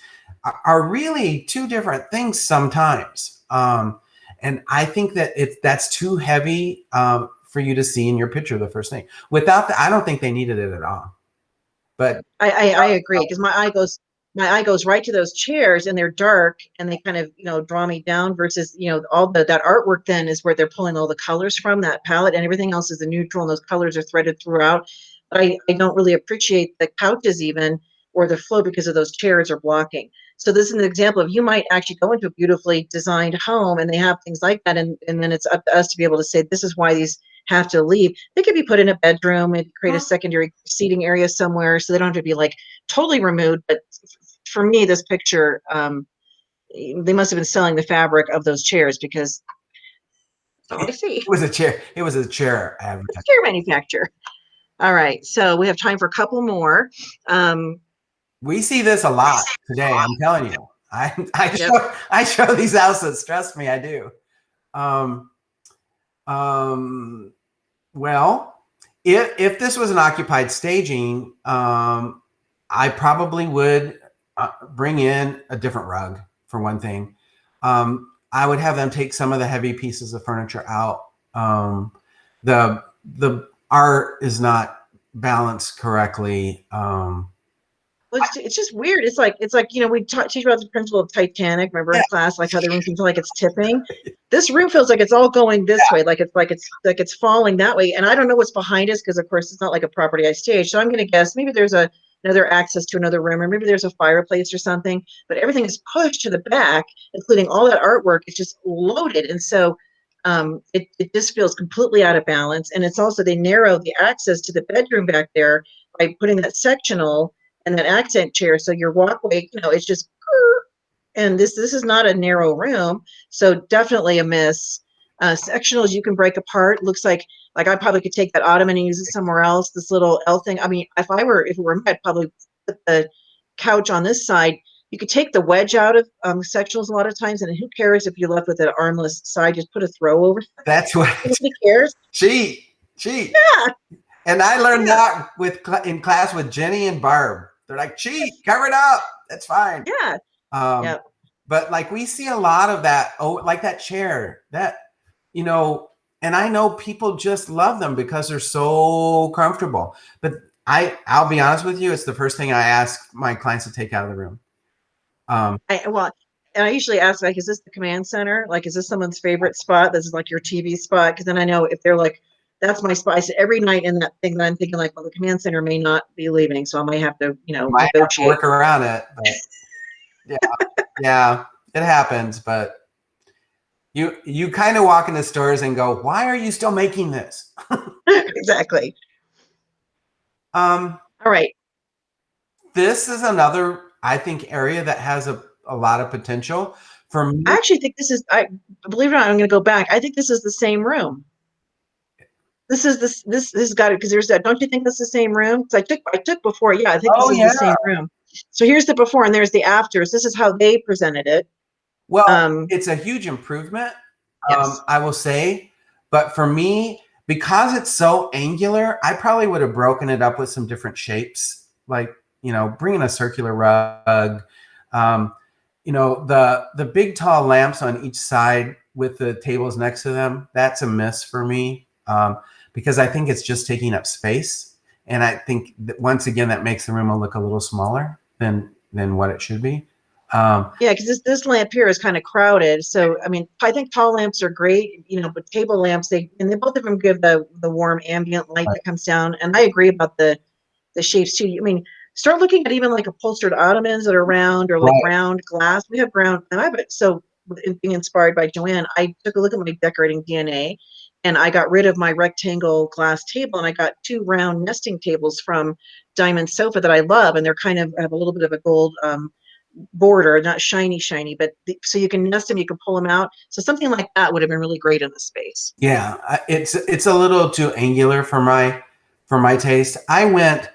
are really two different things sometimes. And I think that that's too heavy for you to see in your picture the first thing. Without that, I don't think they needed it at all. But I agree, because my eye goes right to those chairs, and they're dark, and they kind of, draw me down, versus, all that artwork then is where they're pulling all the colors from that palette, and everything else is a neutral, and those colors are threaded throughout. But I don't really appreciate the couches even, or the flow, because of those chairs are blocking. So this is an example of, you might actually go into a beautifully designed home and they have things like that, and then it's up to us to be able to say, this is why these have to leave. They could be put in a bedroom and create a secondary seating area somewhere, so they don't have to be like totally removed. But for me, this picture, they must have been selling the fabric of those chairs, because that's all I see. it was a chair. It was a chair It's advertising. a chair manufacturer. All right, so we have time for a couple more. We see this a lot today. I'm telling you. Yep. I show these houses. Trust me, I do. Well, if this was an occupied staging, I probably would bring in a different rug, for one thing. I would have them take some of the heavy pieces of furniture out. The art is not balanced correctly. Well, it's just weird. It's like we teach about the principle of Titanic. Remember in class, like how the room can feel like it's tipping. This room feels like it's all going this way, like it's falling that way. And I don't know what's behind us, because of course it's not like a property I staged. So I'm going to guess maybe there's another access to another room, or maybe there's a fireplace or something. But everything is pushed to the back, including all that artwork. It's just loaded, and so it just feels completely out of balance. And it's also, they narrow the access to the bedroom back there by putting that sectional and that accent chair. So your walkway, it's just, and this is not a narrow room. So definitely a miss. Sectionals you can break apart. Looks like I probably could take that ottoman and use it somewhere else. This little L thing. I mean, if it were me, I'd probably put the couch on this side. You could take the wedge out of sectionals a lot of times, and who cares if you're left with an armless side? Just put a throw over. That's what. Nobody cares. Cheat. Yeah. And I learned that in class with Jenny and Barb. They're like, cheat, cover it up. That's fine. Yeah. Yep. But like, we see a lot of that. Oh, like that chair, that, and I know people just love them because they're so comfortable. But I'll be honest with you, it's the first thing I ask my clients to take out of the room. And I usually ask, like, is this the command center? Like, is this someone's favorite spot? This is like your TV spot? Because then I know if they're like, that's my spot. I said every night in that thing that I'm thinking, like, well, the command center may not be leaving, so I might have to, negotiate. Work around it. But yeah, it happens. But you kind of walk into stores and go, why are you still making this? Exactly. All right. This is another, I think, area that has a lot of potential for me. I actually think I believe it or not, I'm going to go back. I think this is the same room. This has got it, because there's that. Don't you think that's the same room? Because I took before. Yeah, I think this is the same room. So here's the before, and there's the afters. This is how they presented it. Well, it's a huge improvement, yes. I will say. But for me, because it's so angular, I probably would have broken it up with some different shapes, like, bring in a circular rug. The big tall lamps on each side with the tables next to them, that's a miss for me, because I think it's just taking up space. And I think that once again, that makes the room look a little smaller than what it should be. Yeah, because this lamp here is kind of crowded. So, I mean, I think tall lamps are great, but table lamps, they both of them give the warm ambient light that comes down. And I agree about the shapes too. I mean, start looking at even like upholstered ottomans that are round, or like round glass. We have round, and being inspired by Joanne, I took a look at my decorating DNA, and I got rid of my rectangle glass table, and I got 2 round nesting tables from Diamond Sofa that I love, and they're kind of have a little bit of a gold border, not shiny, but so you can nest them, you can pull them out. So something like that would have been really great in the space. Yeah, it's a little too angular for my taste. I went,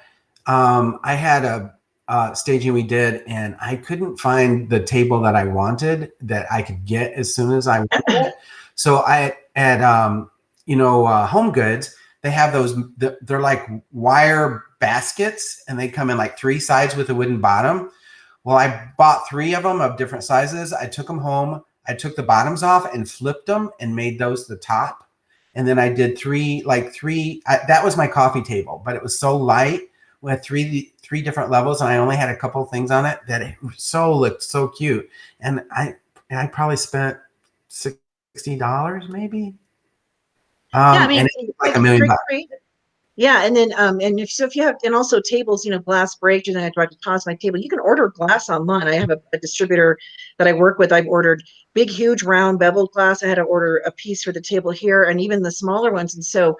I had a staging we did, and I couldn't find the table that I wanted that I could get as soon as I wanted it. So I at Home Goods, they have those. They're like wire baskets, and they come in like 3 sides with a wooden bottom. Well, I bought 3 of them of different sizes. I took them home. I took the bottoms off and flipped them and made those the top. And then I did 3, that was my coffee table, but it was so light. We had three different levels, and I only had a couple of things on it that it looked so cute. And I probably spent $60 maybe. Yeah, I mean, And it's like $1 million. Yeah, and then and if you have, and also tables, glass breaks, and I tried to toss my table. You can order glass online. I have a distributor that I work with. I've ordered big, huge, round beveled glass. I had to order a piece for the table here, and even the smaller ones. And so,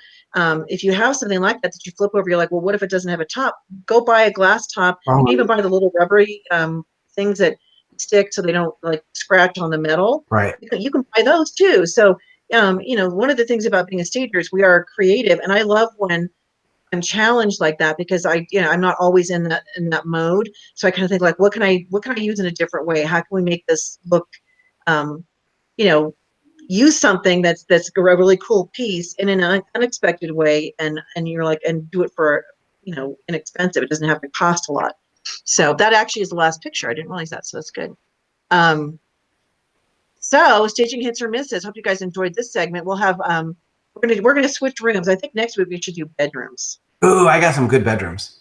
if you have something like that you flip over, you're like, well, what if it doesn't have a top? Go buy a glass top. You can even buy the little rubbery things that stick so they don't like scratch on the metal. Right. You can buy those too. So, one of the things about being a stager is we are creative, and I love when I'm challenged like that, because I'm not always in that mode. So I kind of think like, what can I use in a different way? How can we make this look, you know, use something that's a really cool piece in an unexpected way, and you're like, and do it for, inexpensive. It doesn't have to cost a lot. So that actually is the last picture. I didn't realize that. So that's good. So staging hits or misses. Hope you guys enjoyed this segment. We'll have we're gonna switch rooms. I think next week we should do bedrooms. Ooh, I got some good bedrooms.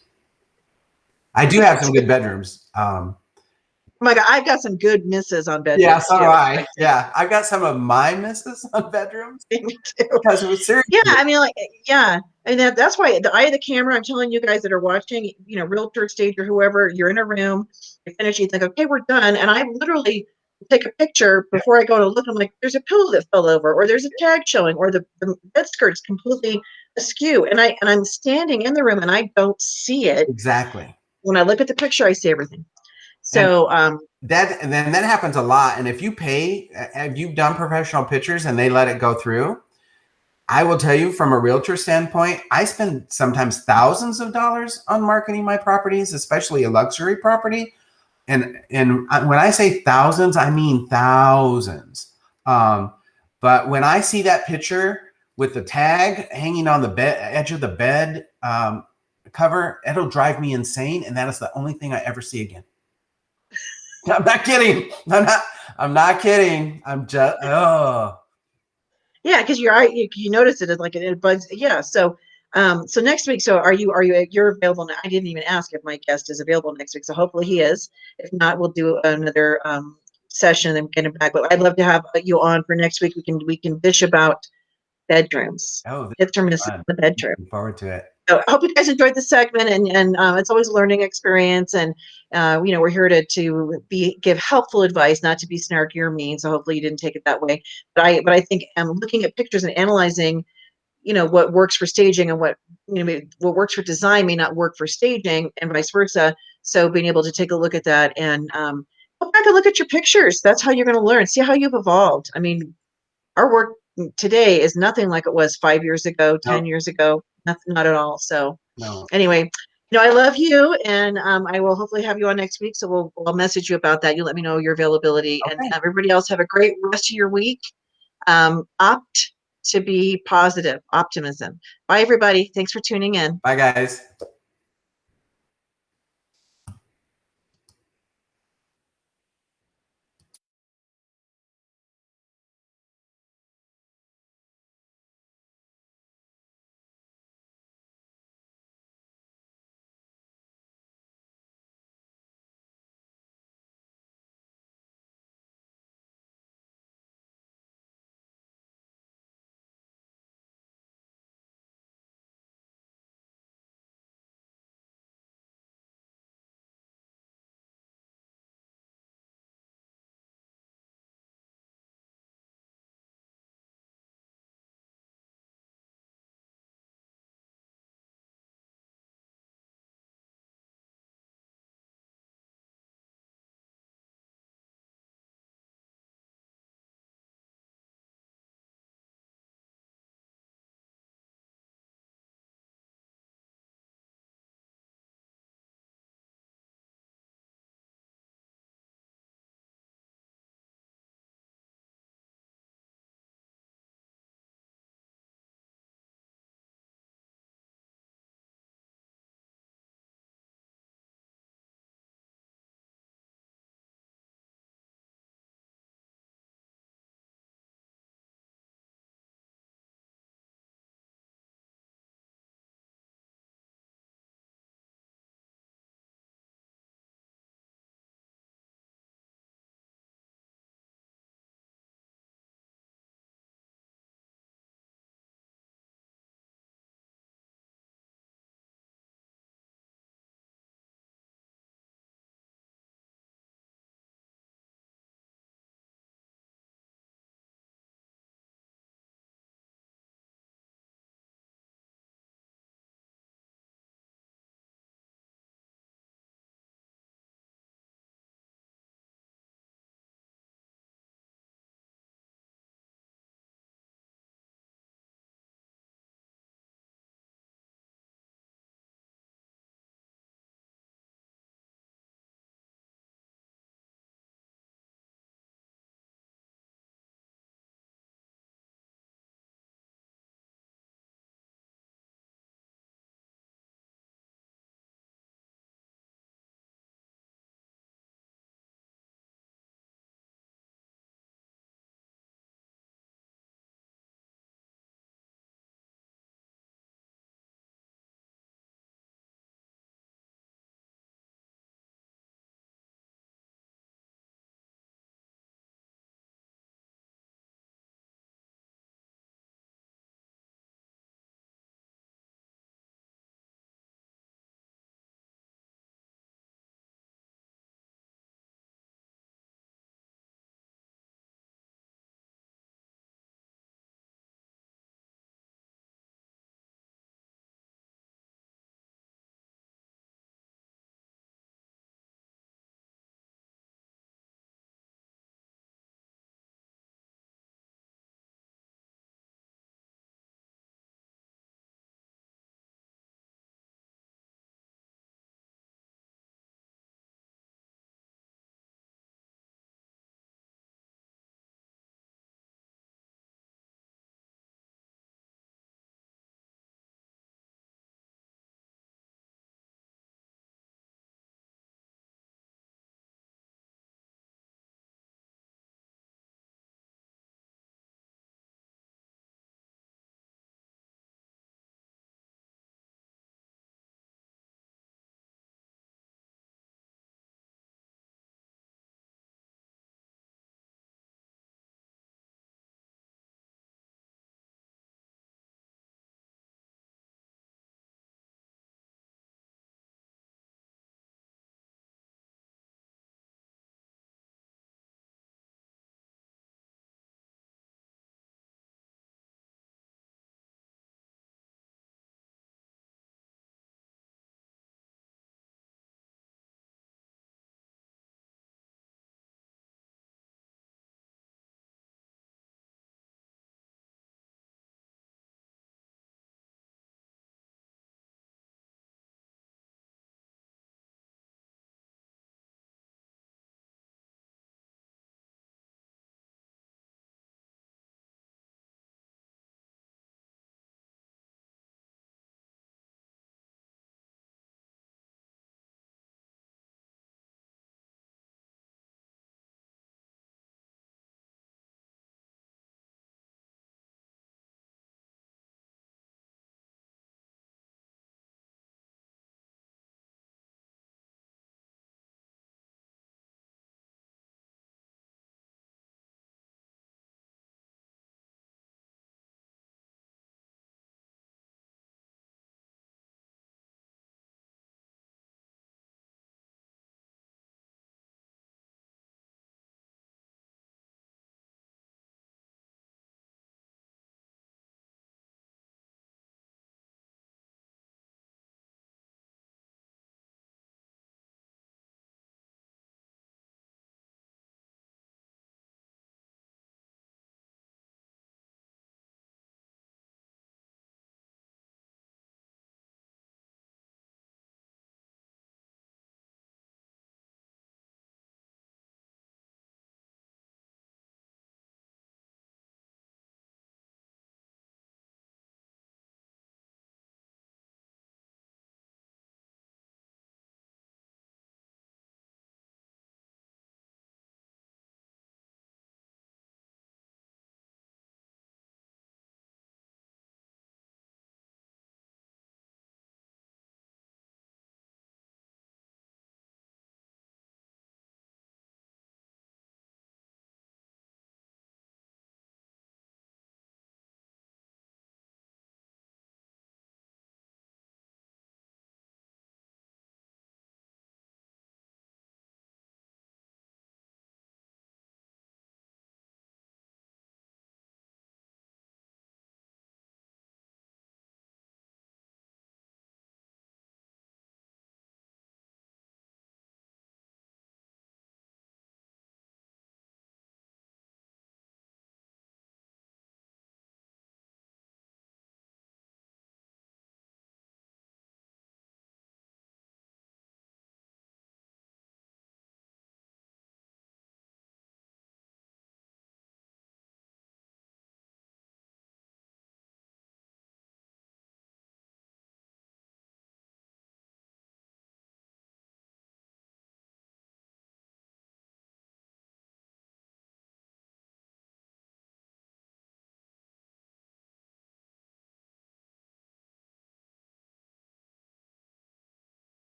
I do have some good bedrooms. Oh my God, I've got some good misses on bedrooms. Yeah, so do too. I. Yeah, I've got some of my misses on bedrooms. Me too. Because it was serious. Yeah, I mean, and that's why the eye of the camera. I'm telling you guys that are watching, realtor, stager, whoever, you're in a room, you finish, you think, okay, we're done, and I literally take a picture before I go to look. I'm like, there's a pillow that fell over, or there's a tag showing, or the bed skirt's completely askew, and I'm standing in the room and I don't see it. Exactly. When I look at the picture, I see everything. So that happens a lot. And if you've done professional pictures and they let it go through, I will tell you, from a realtor standpoint, I spend sometimes thousands of dollars on marketing my properties, especially a luxury property. And when I say thousands, I mean thousands. But when I see that picture with the tag hanging on the edge of the bed cover, it'll drive me insane. And that is the only thing I ever see again. I'm not kidding. I'm not kidding. I'm just, yeah, because you notice it as like it bugs. Yeah. So next week, so you're available now? I didn't even ask if my guest is available next week. So hopefully he is. If not, we'll do another session and get him back. But I'd love to have you on for next week. We can dish about bedrooms. Hits or misses in the bedroom. Looking forward to it. So I hope you guys enjoyed the segment, and it's always a learning experience, and we're here to give helpful advice, not to be snarky or mean. So hopefully you didn't take it that way. But I think looking at pictures and analyzing, what works for staging and what works for design may not work for staging, and vice versa. So being able to take a look at that and go back and look at your pictures. That's how you're going to learn. See how you've evolved. I mean, our work today is nothing like it was 5 years ago, 10 years ago. Nothing, not at all. So anyway, I love you, and I will hopefully have you on next week. So we'll message you about that. You let me know your availability, and everybody else have a great rest of your week. Opt to be positive, optimism. Bye, everybody. Thanks for tuning in. Bye, guys.